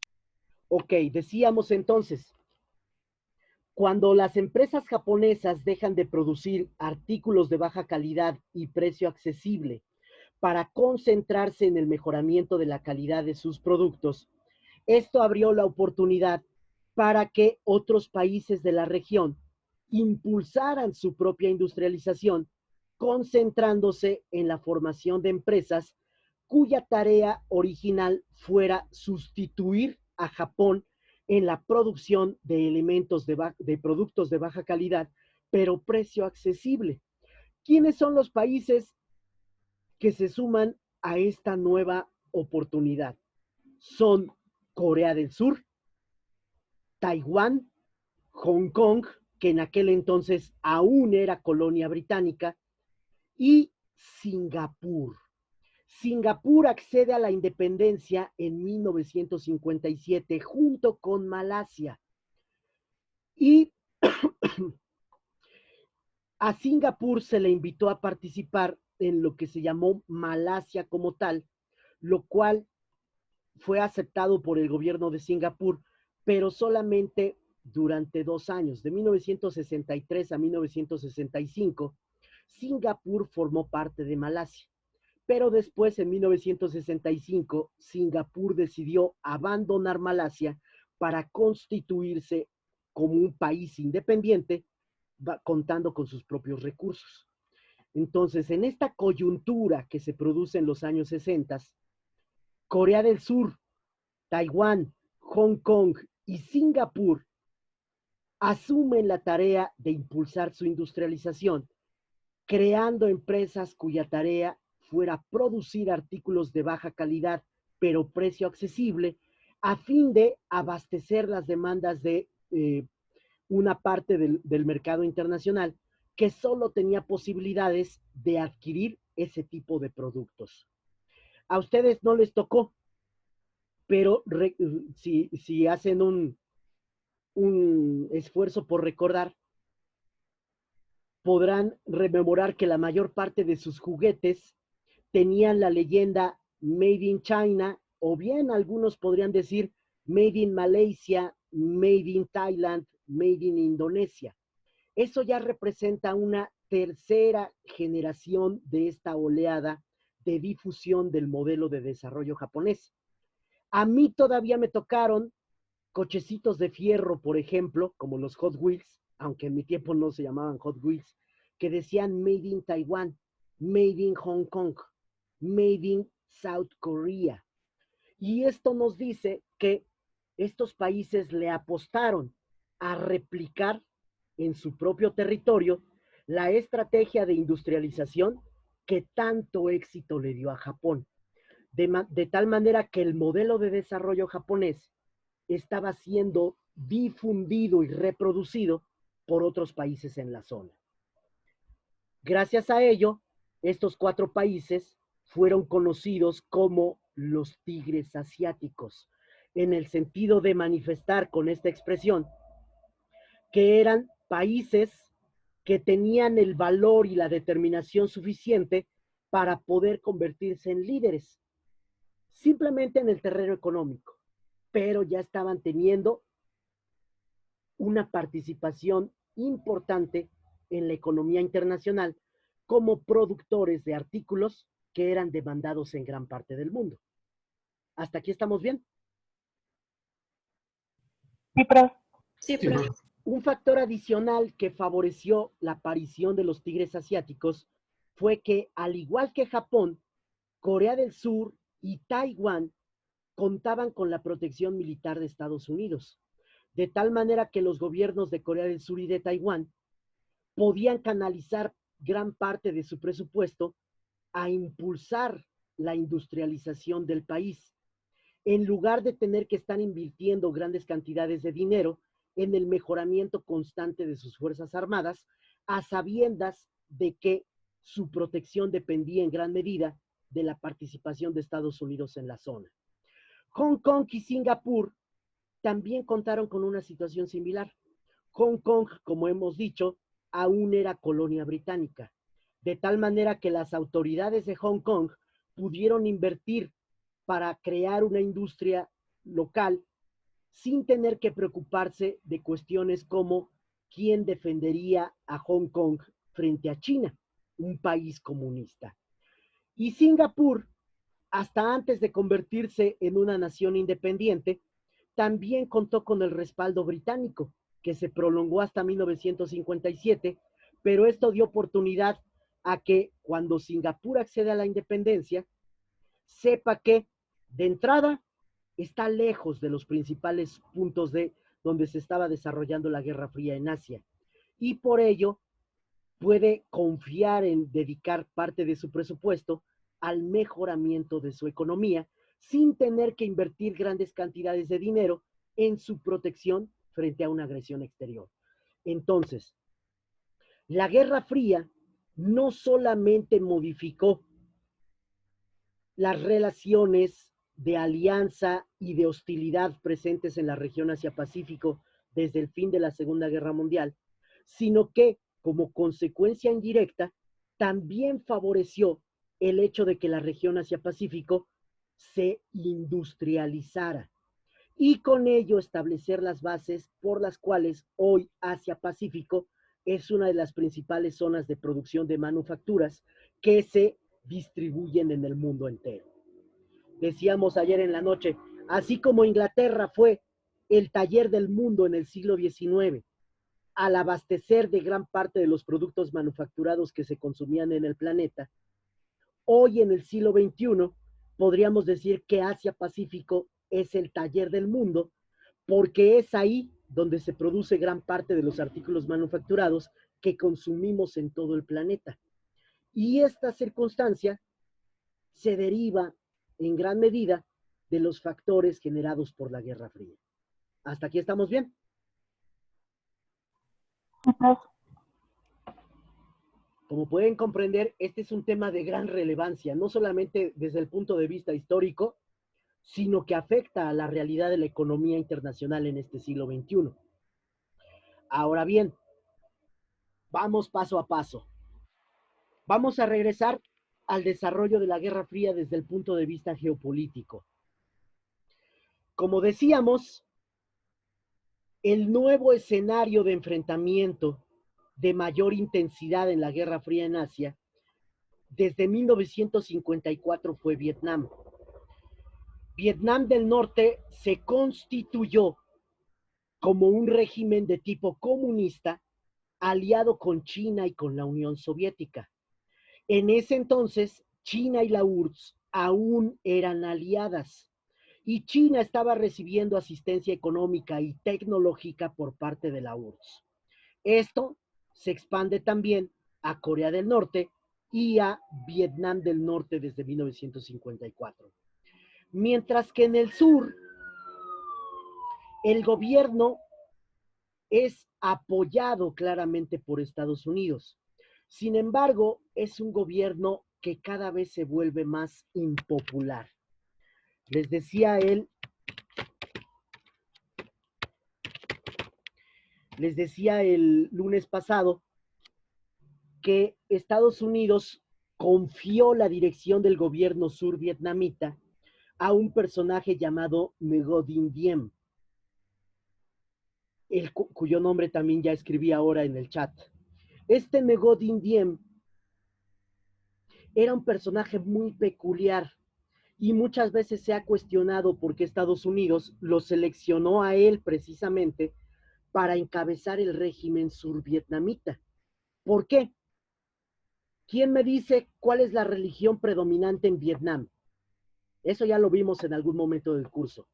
Ok, decíamos entonces, cuando las empresas japonesas dejan de producir artículos de baja calidad y precio accesible para concentrarse en el mejoramiento de la calidad de sus productos, esto abrió la oportunidad para que otros países de la región impulsaran su propia industrialización, concentrándose en la formación de empresas cuya tarea original fuera sustituir a Japón en la producción de elementos de productos de baja calidad, pero precio accesible. ¿Quiénes son los países que se suman a esta nueva oportunidad? Son Corea del Sur, Taiwán, Hong Kong, que en aquel entonces aún era colonia británica, y Singapur. Singapur accede a la independencia en 1957 junto con Malasia. Y a Singapur se le invitó a participar en lo que se llamó Malasia como tal, lo cual fue aceptado por el gobierno de Singapur, pero solamente durante 2 años, de 1963 a 1965, Singapur formó parte de Malasia. Pero después, en 1965, Singapur decidió abandonar Malasia para constituirse como un país independiente, contando con sus propios recursos. Entonces, en esta coyuntura que se produce en los años 60, Corea del Sur, Taiwán, Hong Kong y Singapur asumen la tarea de impulsar su industrialización, creando empresas cuya tarea fuera producir artículos de baja calidad, pero precio accesible, a fin de abastecer las demandas de una parte del mercado internacional que solo tenía posibilidades de adquirir ese tipo de productos. A ustedes no les tocó, pero si hacen un esfuerzo por recordar, podrán rememorar que la mayor parte de sus juguetes tenían la leyenda Made in China, o bien algunos podrían decir Made in Malaysia, Made in Thailand, Made in Indonesia. Eso ya representa una tercera generación de esta oleada de difusión del modelo de desarrollo japonés. A mí todavía me tocaron cochecitos de fierro, por ejemplo, como los Hot Wheels, aunque en mi tiempo no se llamaban Hot Wheels, que decían Made in Taiwan, Made in Hong Kong, Made in South Korea. Y esto nos dice que estos países le apostaron a replicar en su propio territorio la estrategia de industrialización que tanto éxito le dio a Japón. De tal manera que el modelo de desarrollo japonés estaba siendo difundido y reproducido por otros países en la zona. Gracias a ello, estos 4 países fueron conocidos como los tigres asiáticos, en el sentido de manifestar con esta expresión que eran países que tenían el valor y la determinación suficiente para poder convertirse en líderes. simplemente en el terreno económico, pero ya estaban teniendo una participación importante en la economía internacional como productores de artículos que eran demandados en gran parte del mundo. ¿Hasta aquí estamos bien? Sí, profe. Sí, profe. Un factor adicional que favoreció la aparición de los tigres asiáticos fue que, al igual que Japón, Corea del Sur y Taiwán contaban con la protección militar de Estados Unidos, de tal manera que los gobiernos de Corea del Sur y de Taiwán podían canalizar gran parte de su presupuesto a impulsar la industrialización del país, en lugar de tener que estar invirtiendo grandes cantidades de dinero en el mejoramiento constante de sus fuerzas armadas, a sabiendas de que su protección dependía en gran medida de la participación de Estados Unidos en la zona. Hong Kong y Singapur también contaron con una situación similar. Hong Kong, como hemos dicho, aún era colonia británica, de tal manera que las autoridades de Hong Kong pudieron invertir para crear una industria local sin tener que preocuparse de cuestiones como quién defendería a Hong Kong frente a China, un país comunista. Y Singapur, hasta antes de convertirse en una nación independiente, también contó con el respaldo británico, que se prolongó hasta 1957, pero esto dio oportunidad a que cuando Singapur accede a la independencia, sepa que, de entrada, está lejos de los principales puntos de donde se estaba desarrollando la Guerra Fría en Asia, y por ello puede confiar en dedicar parte de su presupuesto al mejoramiento de su economía sin tener que invertir grandes cantidades de dinero en su protección frente a una agresión exterior. Entonces, la Guerra Fría no solamente modificó las relaciones de alianza y de hostilidad presentes en la región Asia-Pacífico desde el fin de la Segunda Guerra Mundial, sino que, como consecuencia indirecta, también favoreció el hecho de que la región Asia-Pacífico se industrializara y con ello establecer las bases por las cuales hoy Asia-Pacífico es una de las principales zonas de producción de manufacturas que se distribuyen en el mundo entero. Decíamos ayer en la noche, así como Inglaterra fue el taller del mundo en el siglo XIX, al abastecer de gran parte de los productos manufacturados que se consumían en el planeta, hoy en el siglo XXI podríamos decir que Asia-Pacífico es el taller del mundo porque es ahí donde se produce gran parte de los artículos manufacturados que consumimos en todo el planeta. Y esta circunstancia se deriva en gran medida de los factores generados por la Guerra Fría. ¿Hasta aquí estamos bien? Como pueden comprender, este es un tema de gran relevancia, no solamente desde el punto de vista histórico, sino que afecta a la realidad de la economía internacional en este siglo XXI. Ahora bien, vamos paso a paso. Vamos a regresar al desarrollo de la Guerra Fría desde el punto de vista geopolítico. Como decíamos, el nuevo escenario de enfrentamiento de mayor intensidad en la Guerra Fría en Asia, desde 1954 fue Vietnam. Vietnam del Norte se constituyó como un régimen de tipo comunista aliado con China y con la Unión Soviética. En ese entonces, China y la URSS aún eran aliadas y China estaba recibiendo asistencia económica y tecnológica por parte de la URSS. Esto se expande también a Corea del Norte y a Vietnam del Norte desde 1954. Mientras que en el sur, el gobierno es apoyado claramente por Estados Unidos. Sin embargo, es un gobierno que cada vez se vuelve más impopular. Les decía el lunes pasado que Estados Unidos confió la dirección del gobierno survietnamita a un personaje llamado Ngo Dinh Diem, cuyo nombre también ya escribí ahora en el chat. Este Ngo Dinh Diem era un personaje muy peculiar y muchas veces se ha cuestionado por qué Estados Unidos lo seleccionó a él precisamente para encabezar el régimen survietnamita. ¿Por qué? ¿Quién me dice cuál es la religión predominante en Vietnam? Eso ya lo vimos en algún momento del curso.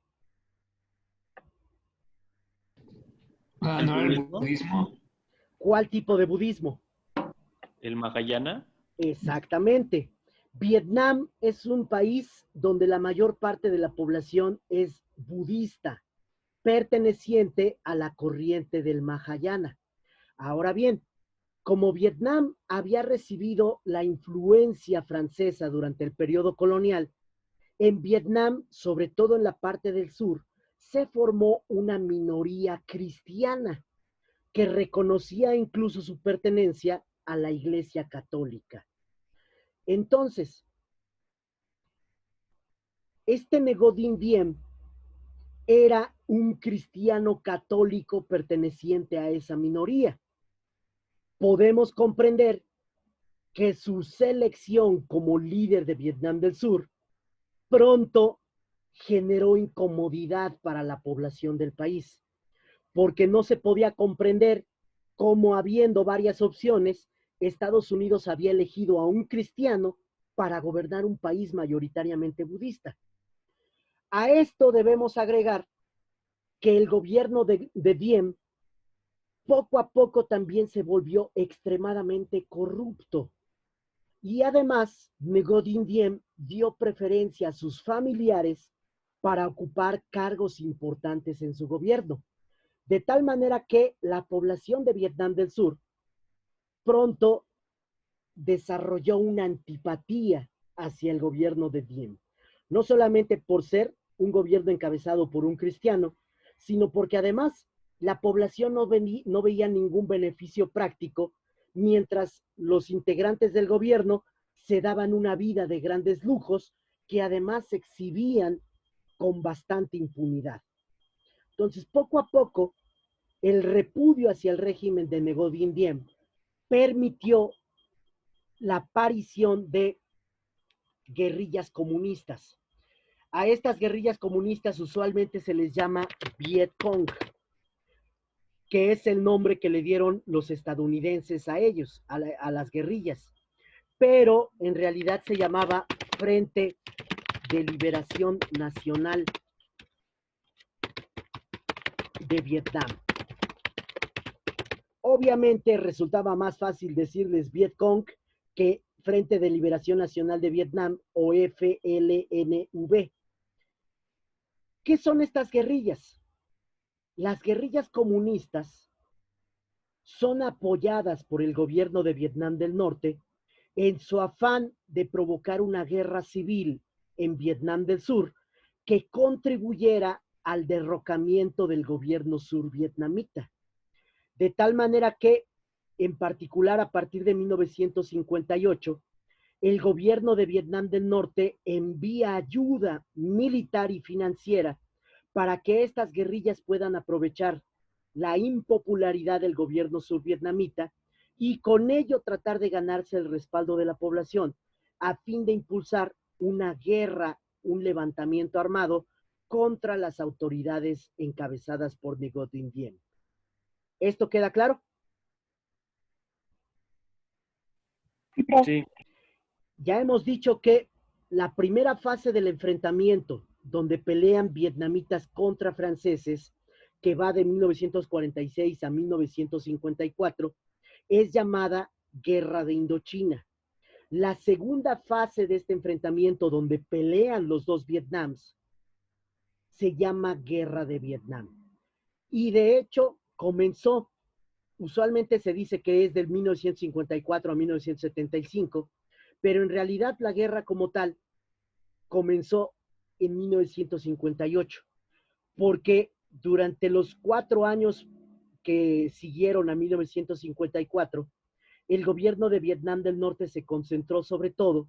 ¿No era el budismo? ¿Cuál tipo de budismo? ¿El Mahayana? Exactamente. Vietnam es un país donde la mayor parte de la población es budista, perteneciente a la corriente del Mahayana. Ahora bien, como Vietnam había recibido la influencia francesa durante el periodo colonial, en Vietnam, sobre todo en la parte del sur, se formó una minoría cristiana que reconocía incluso su pertenencia a la Iglesia Católica. Entonces, este Ngo Dinh Diem era un cristiano católico perteneciente a esa minoría. Podemos comprender que su selección como líder de Vietnam del Sur pronto generó incomodidad para la población del país, porque no se podía comprender cómo, habiendo varias opciones, Estados Unidos había elegido a un cristiano para gobernar un país mayoritariamente budista. A esto debemos agregar que el gobierno de Diem poco a poco también se volvió extremadamente corrupto. Y además, Ngo Dinh Diem dio preferencia a sus familiares para ocupar cargos importantes en su gobierno, de tal manera que la población de Vietnam del Sur pronto desarrolló una antipatía hacia el gobierno de Diem, no solamente por ser un gobierno encabezado por un cristiano, sino porque además la población no veía ningún beneficio práctico, mientras los integrantes del gobierno se daban una vida de grandes lujos que además se exhibían con bastante impunidad. Entonces, poco a poco, el repudio hacia el régimen de Ngo Dinh Diem permitió la aparición de guerrillas comunistas. A estas guerrillas comunistas usualmente se les llama Viet Cong, que es el nombre que le dieron los estadounidenses a ellos, a las guerrillas, pero en realidad se llamaba Frente de Liberación Nacional de Vietnam. Obviamente resultaba más fácil decirles Viet Cong que Frente de Liberación Nacional de Vietnam o FLNV. ¿Qué son estas guerrillas? Las guerrillas comunistas son apoyadas por el gobierno de Vietnam del Norte en su afán de provocar una guerra civil en Vietnam del Sur que contribuyera al derrocamiento del gobierno survietnamita. De tal manera que, en particular a partir de 1958, el gobierno de Vietnam del Norte envía ayuda militar y financiera para que estas guerrillas puedan aprovechar la impopularidad del gobierno survietnamita y con ello tratar de ganarse el respaldo de la población a fin de impulsar una guerra, un levantamiento armado contra las autoridades encabezadas por Ngo Dinh Diem. ¿Esto queda claro? Sí. Ya hemos dicho que la primera fase del enfrentamiento, donde pelean vietnamitas contra franceses, que va de 1946 a 1954, es llamada Guerra de Indochina. La segunda fase de este enfrentamiento, donde pelean los dos Vietnams, se llama Guerra de Vietnam. Y de hecho, comenzó, usualmente se dice que es del 1954 a 1975, pero en realidad la guerra como tal comenzó en 1958, porque durante los 4 años que siguieron a 1954, el gobierno de Vietnam del Norte se concentró sobre todo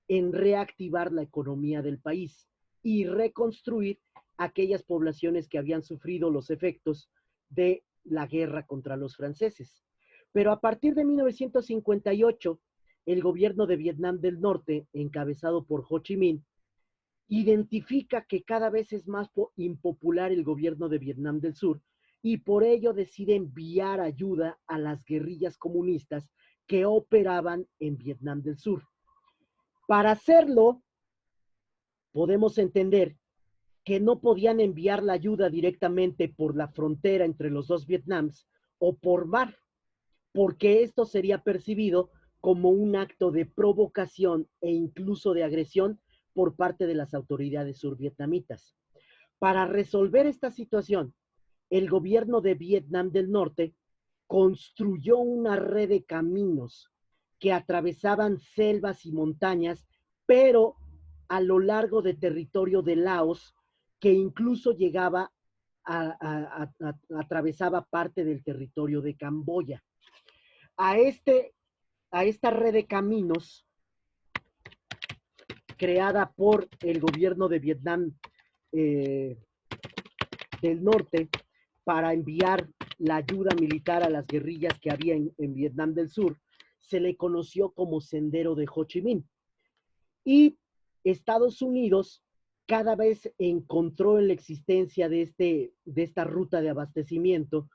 en reactivar la economía del país, y reconstruir aquellas poblaciones que habían sufrido los efectos de la guerra contra los franceses. Pero a partir de 1958, el gobierno de Vietnam del Norte, encabezado por Ho Chi Minh, identifica que cada vez es más impopular el gobierno de Vietnam del Sur y por ello decide enviar ayuda a las guerrillas comunistas que operaban en Vietnam del Sur. Para hacerlo, podemos entender que no podían enviar la ayuda directamente por la frontera entre los dos Vietnams o por mar, porque esto sería percibido como un acto de provocación e incluso de agresión por parte de las autoridades survietnamitas. Para resolver esta situación, el gobierno de Vietnam del Norte construyó una red de caminos que atravesaban selvas y montañas, pero a lo largo de territorio de Laos, que incluso llegaba atravesaba parte del territorio de Camboya. A esta red de caminos creada por el gobierno de Vietnam del Norte para enviar la ayuda militar a las guerrillas que había en Vietnam del Sur, se le conoció como Sendero de Ho Chi Minh. Y Estados Unidos cada vez encontró en la existencia de esta ruta de abastecimiento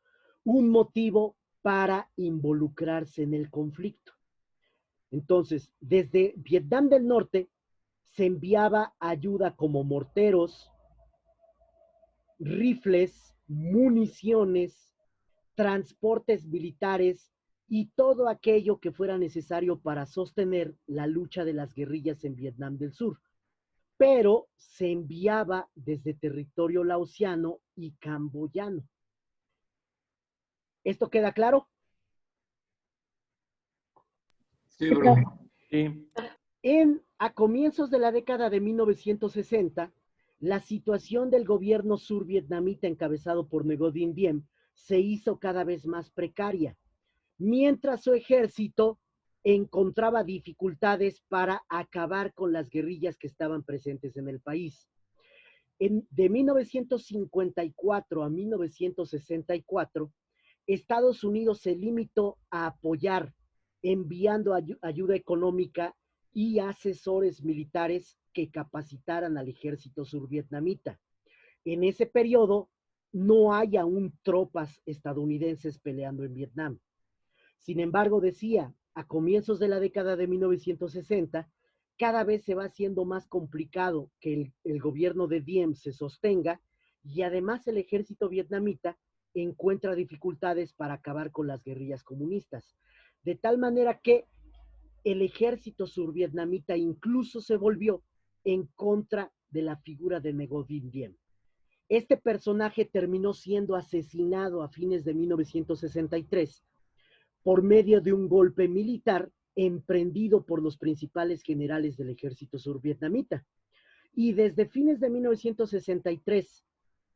un motivo para involucrarse en el conflicto. Entonces, desde Vietnam del Norte se enviaba ayuda como morteros, rifles, municiones, transportes militares y todo aquello que fuera necesario para sostener la lucha de las guerrillas en Vietnam del Sur. Pero se enviaba desde territorio laosiano y camboyano. ¿Esto queda claro? Sí, bro. Sí. A comienzos de la década de 1960, la situación del gobierno survietnamita encabezado por Ngo Dinh Diem se hizo cada vez más precaria, mientras su ejército encontraba dificultades para acabar con las guerrillas que estaban presentes en el país. De 1954 a 1964, Estados Unidos se limitó a apoyar enviando ayuda económica y asesores militares que capacitaran al ejército survietnamita. En ese periodo no hay aún tropas estadounidenses peleando en Vietnam. Sin embargo, decía, a comienzos de la década de 1960, cada vez se va haciendo más complicado que el gobierno de Diem se sostenga y además el ejército vietnamita encuentra dificultades para acabar con las guerrillas comunistas. De tal manera que el ejército survietnamita incluso se volvió en contra de la figura de Ngo Dinh Diem. Este personaje terminó siendo asesinado a fines de 1963 por medio de un golpe militar emprendido por los principales generales del ejército survietnamita. Y desde fines de 1963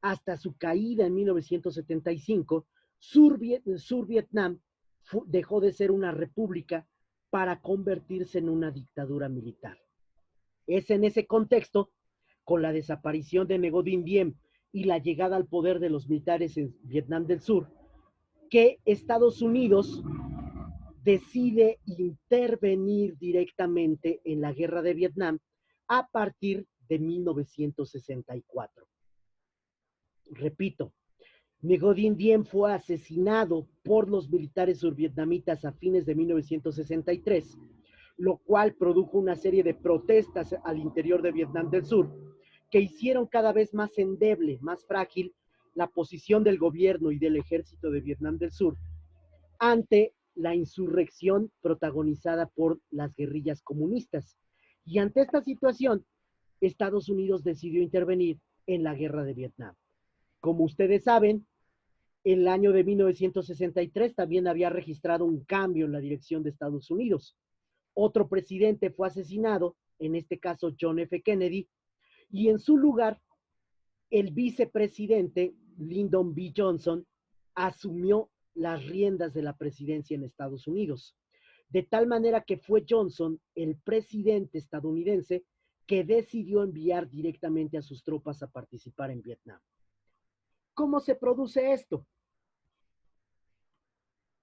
hasta su caída en 1975, Survietnam dejó de ser una república para convertirse en una dictadura militar. Es en ese contexto, con la desaparición de Ngo Dinh Diem y la llegada al poder de los militares en Vietnam del Sur, que Estados Unidos decide intervenir directamente en la guerra de Vietnam a partir de 1964. Repito, Ngo Dinh Diem fue asesinado por los militares survietnamitas a fines de 1963, lo cual produjo una serie de protestas al interior de Vietnam del Sur que hicieron cada vez más endeble, más frágil la posición del gobierno y del ejército de Vietnam del Sur ante la insurrección protagonizada por las guerrillas comunistas. Y ante esta situación, Estados Unidos decidió intervenir en la guerra de Vietnam. Como ustedes saben, el año de 1963 también había registrado un cambio en la dirección de Estados Unidos. Otro presidente fue asesinado, en este caso John F. Kennedy, y en su lugar, el vicepresidente Lyndon B. Johnson asumió las riendas de la presidencia en Estados Unidos. De tal manera que fue Johnson, el presidente estadounidense, que decidió enviar directamente a sus tropas a participar en Vietnam. ¿Cómo se produce esto?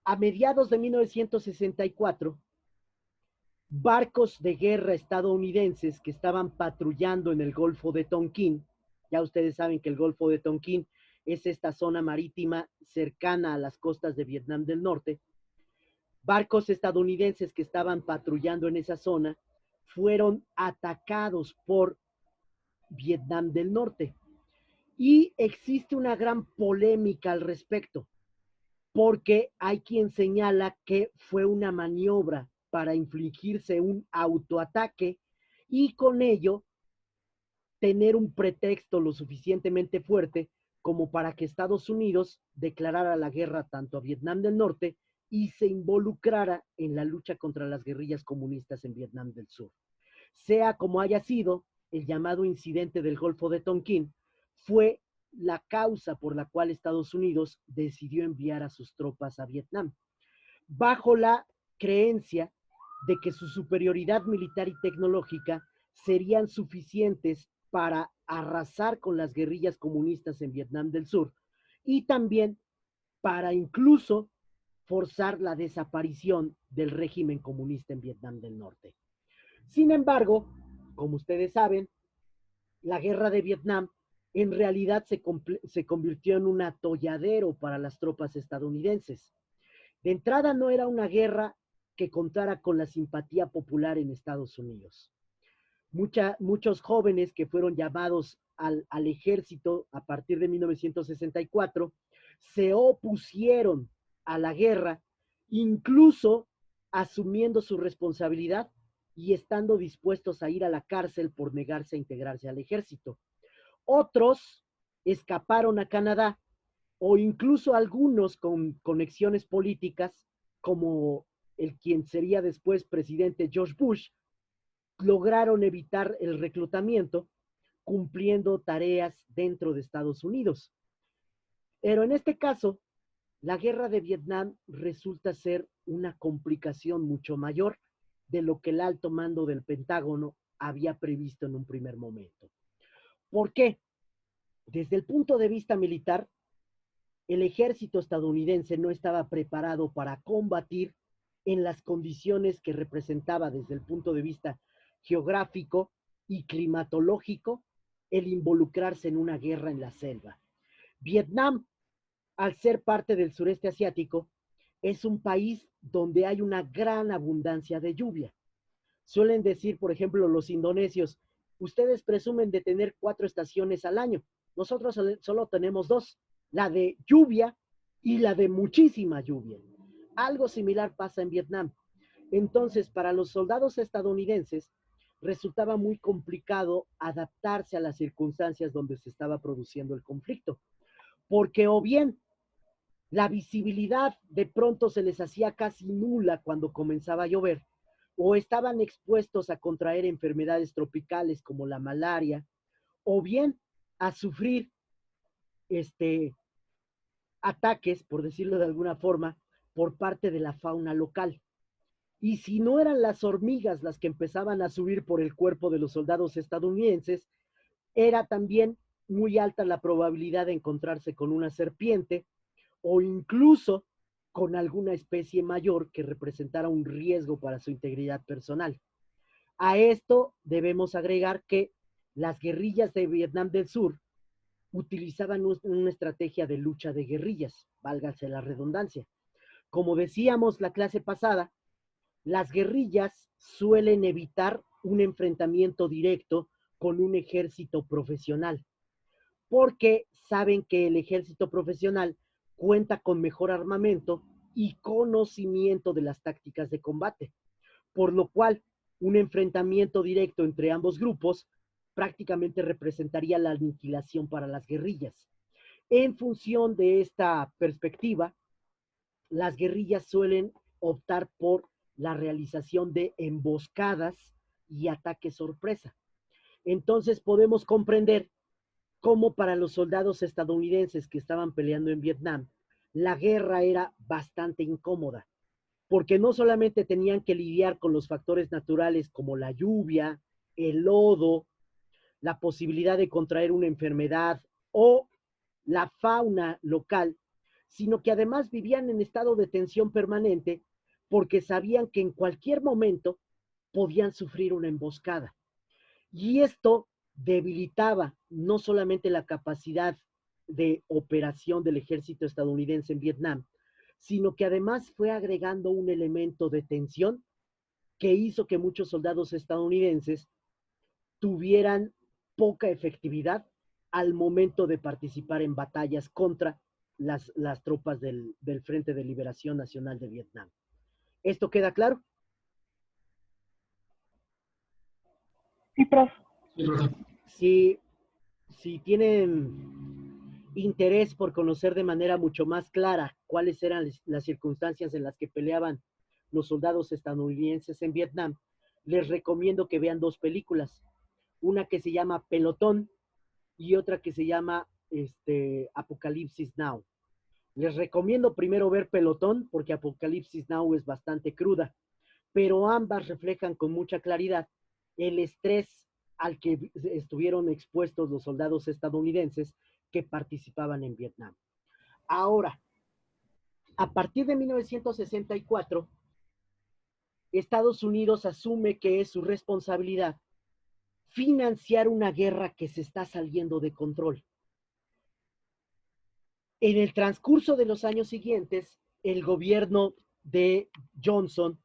A mediados de 1964, barcos de guerra estadounidenses que estaban patrullando en el Golfo de Tonquín, ya ustedes saben que el Golfo de Tonquín es esta zona marítima cercana a las costas de Vietnam del Norte, barcos estadounidenses que estaban patrullando en esa zona fueron atacados por Vietnam del Norte. Y existe una gran polémica al respecto, porque hay quien señala que fue una maniobra para infligirse un autoataque y con ello tener un pretexto lo suficientemente fuerte como para que Estados Unidos declarara la guerra tanto a Vietnam del Norte y se involucrara en la lucha contra las guerrillas comunistas en Vietnam del Sur. Sea como haya sido, el llamado incidente del Golfo de Tonquín fue la causa por la cual Estados Unidos decidió enviar a sus tropas a Vietnam, bajo la creencia de que su superioridad militar y tecnológica serían suficientes para arrasar con las guerrillas comunistas en Vietnam del Sur y también para incluso forzar la desaparición del régimen comunista en Vietnam del Norte. Sin embargo, como ustedes saben, la guerra de Vietnam en realidad se convirtió en un atolladero para las tropas estadounidenses. De entrada no era una guerra que contara con la simpatía popular en Estados Unidos. Muchos jóvenes que fueron llamados al ejército a partir de 1964 se opusieron a la guerra, incluso asumiendo su responsabilidad y estando dispuestos a ir a la cárcel por negarse a integrarse al ejército. Otros escaparon a Canadá o incluso algunos con conexiones políticas, como el quien sería después presidente George Bush, lograron evitar el reclutamiento cumpliendo tareas dentro de Estados Unidos. Pero en este caso, la guerra de Vietnam resulta ser una complicación mucho mayor de lo que el alto mando del Pentágono había previsto en un primer momento. ¿Por qué? Desde el punto de vista militar, el ejército estadounidense no estaba preparado para combatir en las condiciones que representaba desde el punto de vista geográfico y climatológico el involucrarse en una guerra en la selva. Vietnam, al ser parte del sureste asiático, es un país donde hay una gran abundancia de lluvia. Suelen decir, por ejemplo, los indonesios, ustedes presumen de tener 4 estaciones al año. Nosotros solo tenemos 2, la de lluvia y la de muchísima lluvia. Algo similar pasa en Vietnam. Entonces, para los soldados estadounidenses, resultaba muy complicado adaptarse a las circunstancias donde se estaba produciendo el conflicto, porque o bien la visibilidad de pronto se les hacía casi nula cuando comenzaba a llover, o estaban expuestos a contraer enfermedades tropicales como la malaria, o bien a sufrir ataques, por decirlo de alguna forma, por parte de la fauna local. Y si no eran las hormigas las que empezaban a subir por el cuerpo de los soldados estadounidenses, era también muy alta la probabilidad de encontrarse con una serpiente o incluso con alguna especie mayor que representara un riesgo para su integridad personal. A esto debemos agregar que las guerrillas de Vietnam del Sur utilizaban una estrategia de lucha de guerrillas, válgase la redundancia. Como decíamos la clase pasada, las guerrillas suelen evitar un enfrentamiento directo con un ejército profesional, porque saben que el ejército profesional cuenta con mejor armamento y conocimiento de las tácticas de combate, por lo cual un enfrentamiento directo entre ambos grupos prácticamente representaría la aniquilación para las guerrillas. En función de esta perspectiva, las guerrillas suelen optar por la realización de emboscadas y ataques sorpresa. Entonces podemos comprender cómo para los soldados estadounidenses que estaban peleando en Vietnam, la guerra era bastante incómoda, porque no solamente tenían que lidiar con los factores naturales como la lluvia, el lodo, la posibilidad de contraer una enfermedad o la fauna local, sino que además vivían en estado de tensión permanente porque sabían que en cualquier momento podían sufrir una emboscada. Y esto debilitaba no solamente la capacidad de operación del ejército estadounidense en Vietnam, sino que además fue agregando un elemento de tensión que hizo que muchos soldados estadounidenses tuvieran poca efectividad al momento de participar en batallas contra las tropas del Frente de Liberación Nacional de Vietnam. ¿Esto queda claro? Sí, profe. Sí, profe. Si tienen interés por conocer de manera mucho más clara cuáles eran las circunstancias en las que peleaban los soldados estadounidenses en Vietnam, les recomiendo que vean dos películas. Una que se llama Pelotón y otra que se llama Apocalipsis Now. Les recomiendo primero ver Pelotón porque Apocalipsis Now es bastante cruda, pero ambas reflejan con mucha claridad el estrés al que estuvieron expuestos los soldados estadounidenses que participaban en Vietnam. Ahora, a partir de 1964, Estados Unidos asume que es su responsabilidad financiar una guerra que se está saliendo de control. En el transcurso de los años siguientes, el gobierno de Johnson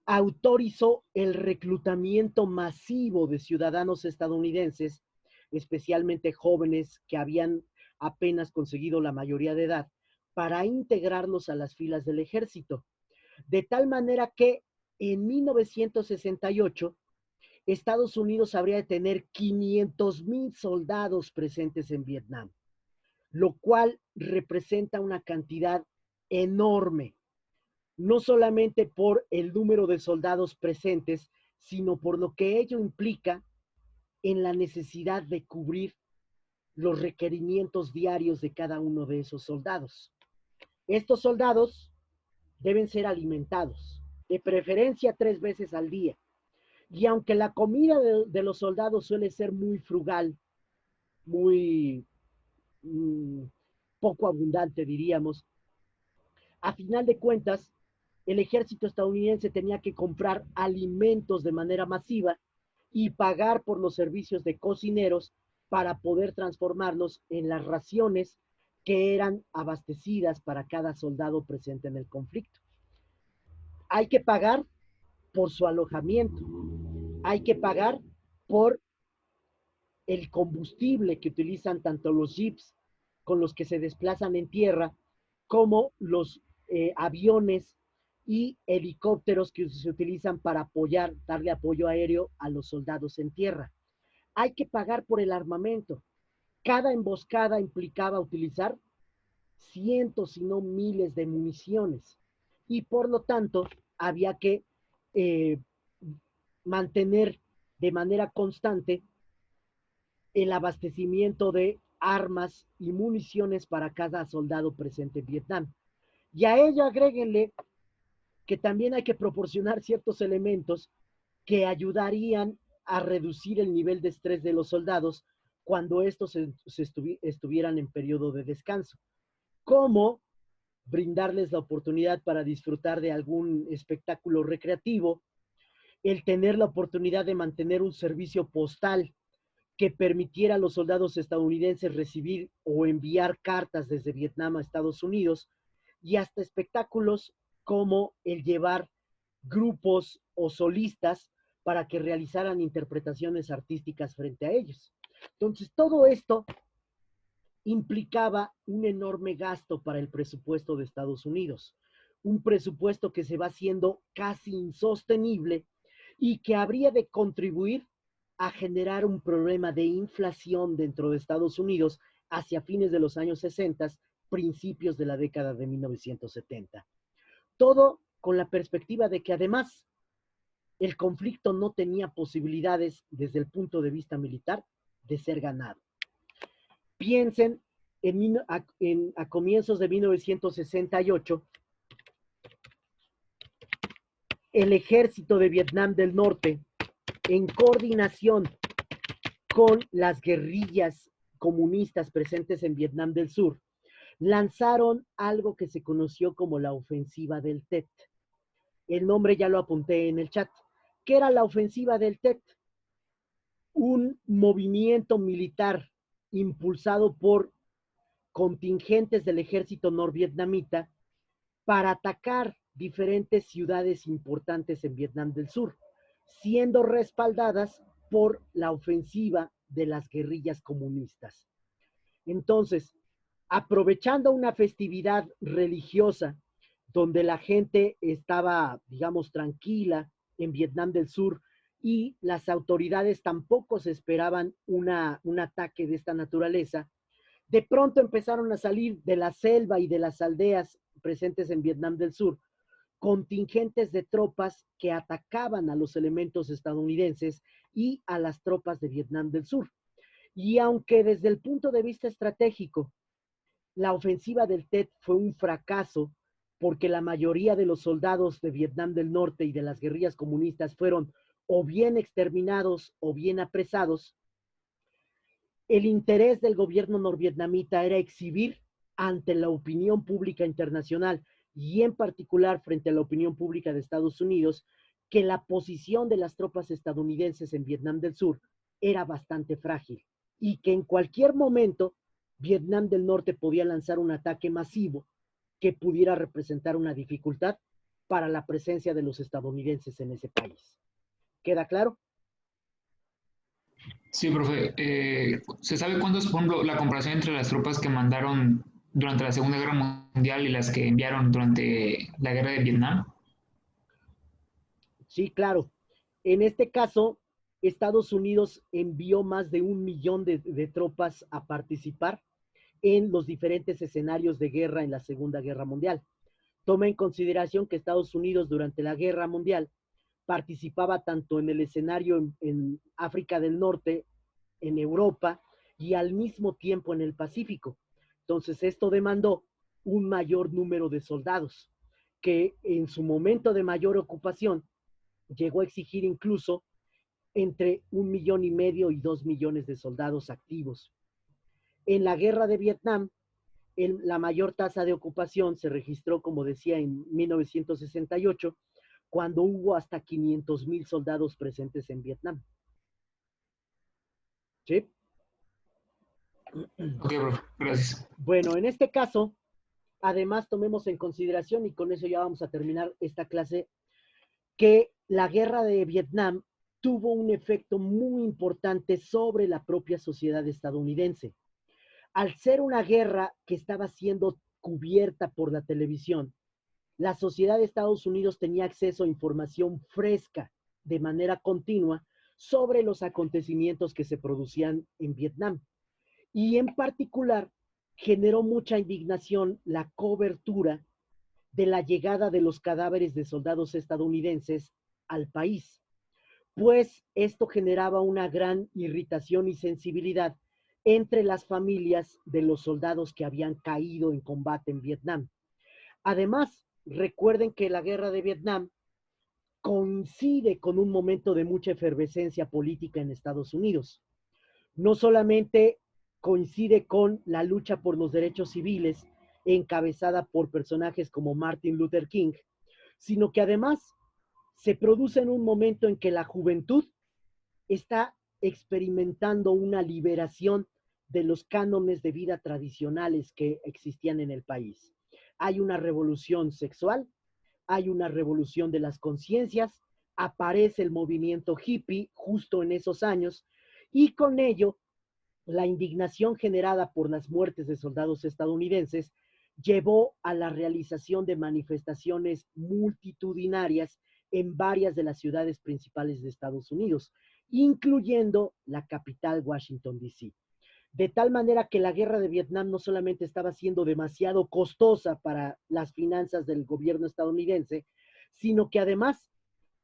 autorizó el reclutamiento masivo de ciudadanos estadounidenses, especialmente jóvenes que habían apenas conseguido la mayoría de edad, para integrarlos a las filas del ejército. De tal manera que en 1968, Estados Unidos habría de tener 500,000 soldados presentes en Vietnam, lo cual representa una cantidad enorme, no solamente por el número de soldados presentes, sino por lo que ello implica en la necesidad de cubrir los requerimientos diarios de cada uno de esos soldados. Estos soldados deben ser alimentados, de preferencia 3 veces al día. Y aunque la comida de los soldados suele ser muy frugal, muy poco abundante, diríamos, a final de cuentas, el ejército estadounidense tenía que comprar alimentos de manera masiva y pagar por los servicios de cocineros para poder transformarlos en las raciones que eran abastecidas para cada soldado presente en el conflicto. Hay que pagar por su alojamiento, hay que pagar por el combustible que utilizan tanto los jeeps con los que se desplazan en tierra como los aviones y helicópteros que se utilizan para darle apoyo aéreo a los soldados en tierra. Hay que pagar por el armamento. Cada emboscada implicaba utilizar cientos, si no miles de municiones. Y por lo tanto, había que mantener de manera constante el abastecimiento de armas y municiones para cada soldado presente en Vietnam. Y a ello agréguenle que también hay que proporcionar ciertos elementos que ayudarían a reducir el nivel de estrés de los soldados cuando estos estuvieran en periodo de descanso, como brindarles la oportunidad para disfrutar de algún espectáculo recreativo, el tener la oportunidad de mantener un servicio postal que permitiera a los soldados estadounidenses recibir o enviar cartas desde Vietnam a Estados Unidos, y hasta espectáculos como el llevar grupos o solistas para que realizaran interpretaciones artísticas frente a ellos. Entonces, todo esto implicaba un enorme gasto para el presupuesto de Estados Unidos, un presupuesto que se va haciendo casi insostenible y que habría de contribuir a generar un problema de inflación dentro de Estados Unidos hacia fines de los años 60, principios de la década de 1970. Todo con la perspectiva de que además el conflicto no tenía posibilidades desde el punto de vista militar de ser ganado. Piensen a comienzos de 1968, el ejército de Vietnam del Norte en coordinación con las guerrillas comunistas presentes en Vietnam del Sur, lanzaron algo que se conoció como la ofensiva del Tet. El nombre ya lo apunté en el chat. ¿Qué era la ofensiva del Tet? Un movimiento militar impulsado por contingentes del ejército norvietnamita para atacar diferentes ciudades importantes en Vietnam del Sur, siendo respaldadas por la ofensiva de las guerrillas comunistas. Entonces, aprovechando una festividad religiosa donde la gente estaba, digamos, tranquila en Vietnam del Sur y las autoridades tampoco se esperaban un ataque de esta naturaleza, de pronto empezaron a salir de la selva y de las aldeas presentes en Vietnam del Sur contingentes de tropas que atacaban a los elementos estadounidenses y a las tropas de Vietnam del Sur. Y aunque desde el punto de vista estratégico, la ofensiva del Tet fue un fracaso porque la mayoría de los soldados de Vietnam del Norte y de las guerrillas comunistas fueron o bien exterminados o bien apresados, el interés del gobierno norvietnamita era exhibir ante la opinión pública internacional y en particular frente a la opinión pública de Estados Unidos que la posición de las tropas estadounidenses en Vietnam del Sur era bastante frágil y que en cualquier momento Vietnam del Norte podía lanzar un ataque masivo que pudiera representar una dificultad para la presencia de los estadounidenses en ese país. ¿Queda claro? Sí, profe. ¿Se sabe cuándo es, por ejemplo, la comparación entre las tropas que mandaron durante la Segunda Guerra Mundial y las que enviaron durante la Guerra de Vietnam? Sí, claro. En este caso, Estados Unidos envió más de 1 millón de tropas a participar en los diferentes escenarios de guerra en la Segunda Guerra Mundial. Toma en consideración que Estados Unidos durante la Guerra Mundial participaba tanto en el escenario en África del Norte, en Europa y al mismo tiempo en el Pacífico. Entonces esto demandó un mayor número de soldados que en su momento de mayor ocupación llegó a exigir incluso entre 1,5 millones y 2 millones de soldados activos. En la guerra de Vietnam, la mayor tasa de ocupación se registró, como decía, en 1968, cuando hubo hasta 500,000 soldados presentes en Vietnam. ¿Sí? Ok, profe, gracias. Bueno, en este caso, además tomemos en consideración, y con eso ya vamos a terminar esta clase, que la guerra de Vietnam tuvo un efecto muy importante sobre la propia sociedad estadounidense. Al ser una guerra que estaba siendo cubierta por la televisión, la sociedad de Estados Unidos tenía acceso a información fresca de manera continua sobre los acontecimientos que se producían en Vietnam. Y en particular generó mucha indignación la cobertura de la llegada de los cadáveres de soldados estadounidenses al país, pues esto generaba una gran irritación y sensibilidad entre las familias de los soldados que habían caído en combate en Vietnam. Además, recuerden que la guerra de Vietnam coincide con un momento de mucha efervescencia política en Estados Unidos. No solamente coincide con la lucha por los derechos civiles encabezada por personajes como Martin Luther King, sino que además se produce en un momento en que la juventud está experimentando una liberación de los cánones de vida tradicionales que existían en el país. Hay una revolución sexual, hay una revolución de las conciencias, aparece el movimiento hippie justo en esos años y con ello la indignación generada por las muertes de soldados estadounidenses llevó a la realización de manifestaciones multitudinarias en varias de las ciudades principales de Estados Unidos, incluyendo la capital Washington, D.C. De tal manera que la guerra de Vietnam no solamente estaba siendo demasiado costosa para las finanzas del gobierno estadounidense, sino que además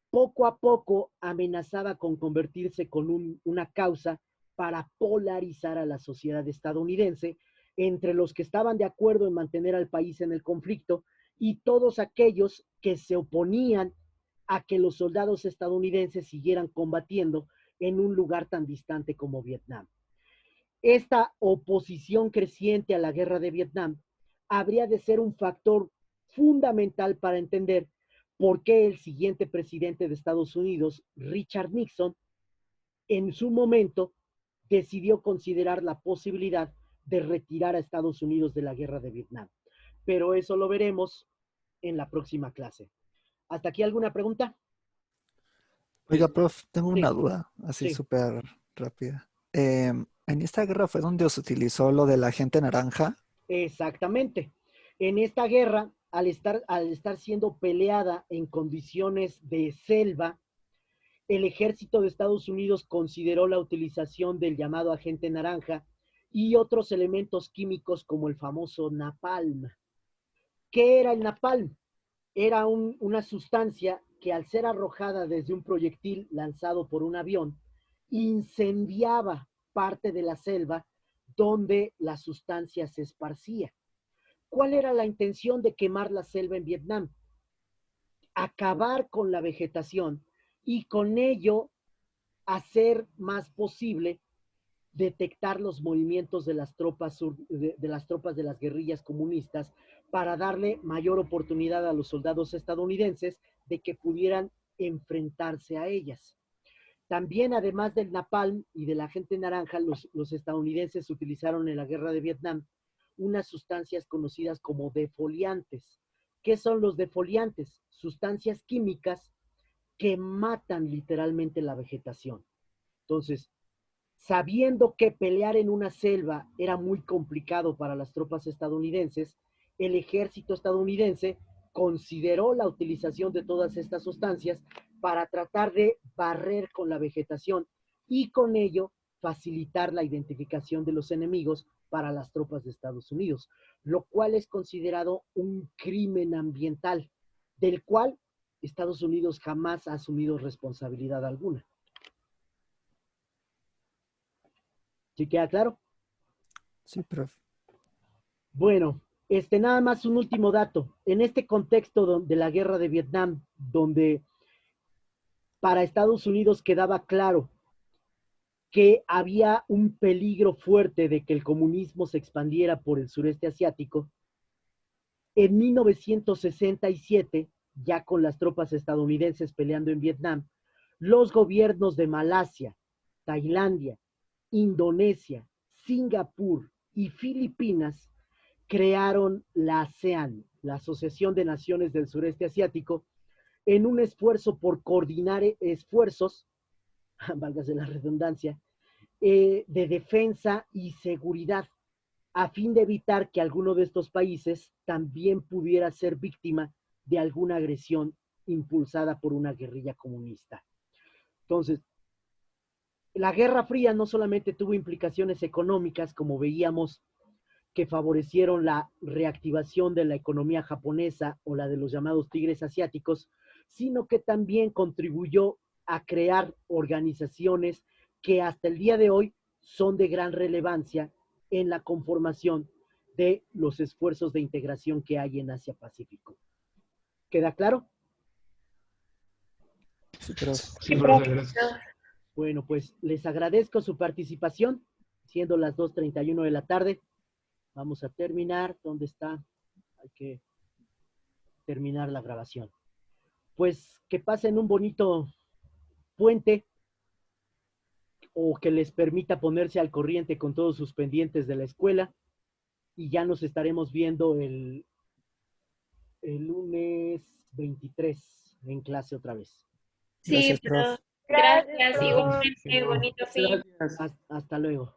poco a poco amenazaba con convertirse con una causa para polarizar a la sociedad estadounidense entre los que estaban de acuerdo en mantener al país en el conflicto y todos aquellos que se oponían a que los soldados estadounidenses siguieran combatiendo en un lugar tan distante como Vietnam. Esta oposición creciente a la guerra de Vietnam habría de ser un factor fundamental para entender por qué el siguiente presidente de Estados Unidos, Richard Nixon, en su momento decidió considerar la posibilidad de retirar a Estados Unidos de la guerra de Vietnam. Pero eso lo veremos en la próxima clase. ¿Hasta aquí alguna pregunta? Oiga, prof, tengo Sí, una duda, así sí, súper rápida. En esta guerra fue donde se utilizó lo de la gente naranja. exactamente. En esta guerra, al estar siendo peleada en condiciones de selva, el ejército de Estados Unidos consideró la utilización del llamado agente naranja y otros elementos químicos como el famoso napalm. ¿Qué era el napalm? Era una sustancia que al ser arrojada desde un proyectil lanzado por un avión, incendiaba parte de la selva donde la sustancia se esparcía. ¿Cuál era la intención de quemar la selva en Vietnam? Acabar con la vegetación y con ello hacer más posible detectar los movimientos de las tropas de las guerrillas comunistas para darle mayor oportunidad a los soldados estadounidenses de que pudieran enfrentarse a ellas. También, además del napalm y del agente naranja, los estadounidenses utilizaron en la guerra de Vietnam unas sustancias conocidas como defoliantes. ¿Qué son los defoliantes? Sustancias químicas que matan literalmente la vegetación. Entonces, sabiendo que pelear en una selva era muy complicado para las tropas estadounidenses, el ejército estadounidense consideró la utilización de todas estas sustancias para tratar de barrer con la vegetación y con ello facilitar la identificación de los enemigos para las tropas de Estados Unidos, lo cual es considerado un crimen ambiental, del cual Estados Unidos jamás ha asumido responsabilidad alguna. ¿Sí queda claro? Sí, prof. Bueno, nada más un último dato. En este contexto de la guerra de Vietnam, donde para Estados Unidos quedaba claro que había un peligro fuerte de que el comunismo se expandiera por el sureste asiático, en 1967, ya con las tropas estadounidenses peleando en Vietnam, los gobiernos de Malasia, Tailandia, Indonesia, Singapur y Filipinas crearon la ASEAN, la Asociación de Naciones del Sureste Asiático, en un esfuerzo por coordinar esfuerzos, válgase la redundancia, de defensa y seguridad, a fin de evitar que alguno de estos países también pudiera ser víctima de alguna agresión impulsada por una guerrilla comunista. Entonces, la Guerra Fría no solamente tuvo implicaciones económicas, como veíamos, que favorecieron la reactivación de la economía japonesa o la de los llamados tigres asiáticos, sino que también contribuyó a crear organizaciones que hasta el día de hoy son de gran relevancia en la conformación de los esfuerzos de integración que hay en Asia-Pacífico. ¿Queda claro? Sí, prof. Sí, profe, gracias. Bueno, pues les agradezco su participación, siendo las 2:31 de la tarde. Vamos a terminar. ¿Dónde está? Hay que terminar la grabación. Pues que pasen un bonito puente o que les permita ponerse al corriente con todos sus pendientes de la escuela y ya nos estaremos viendo el lunes 23 en clase otra vez. Sí, Gracias, prof. gracias, Gracias, igualmente, profe. bonito fin. Gracias. Hasta luego.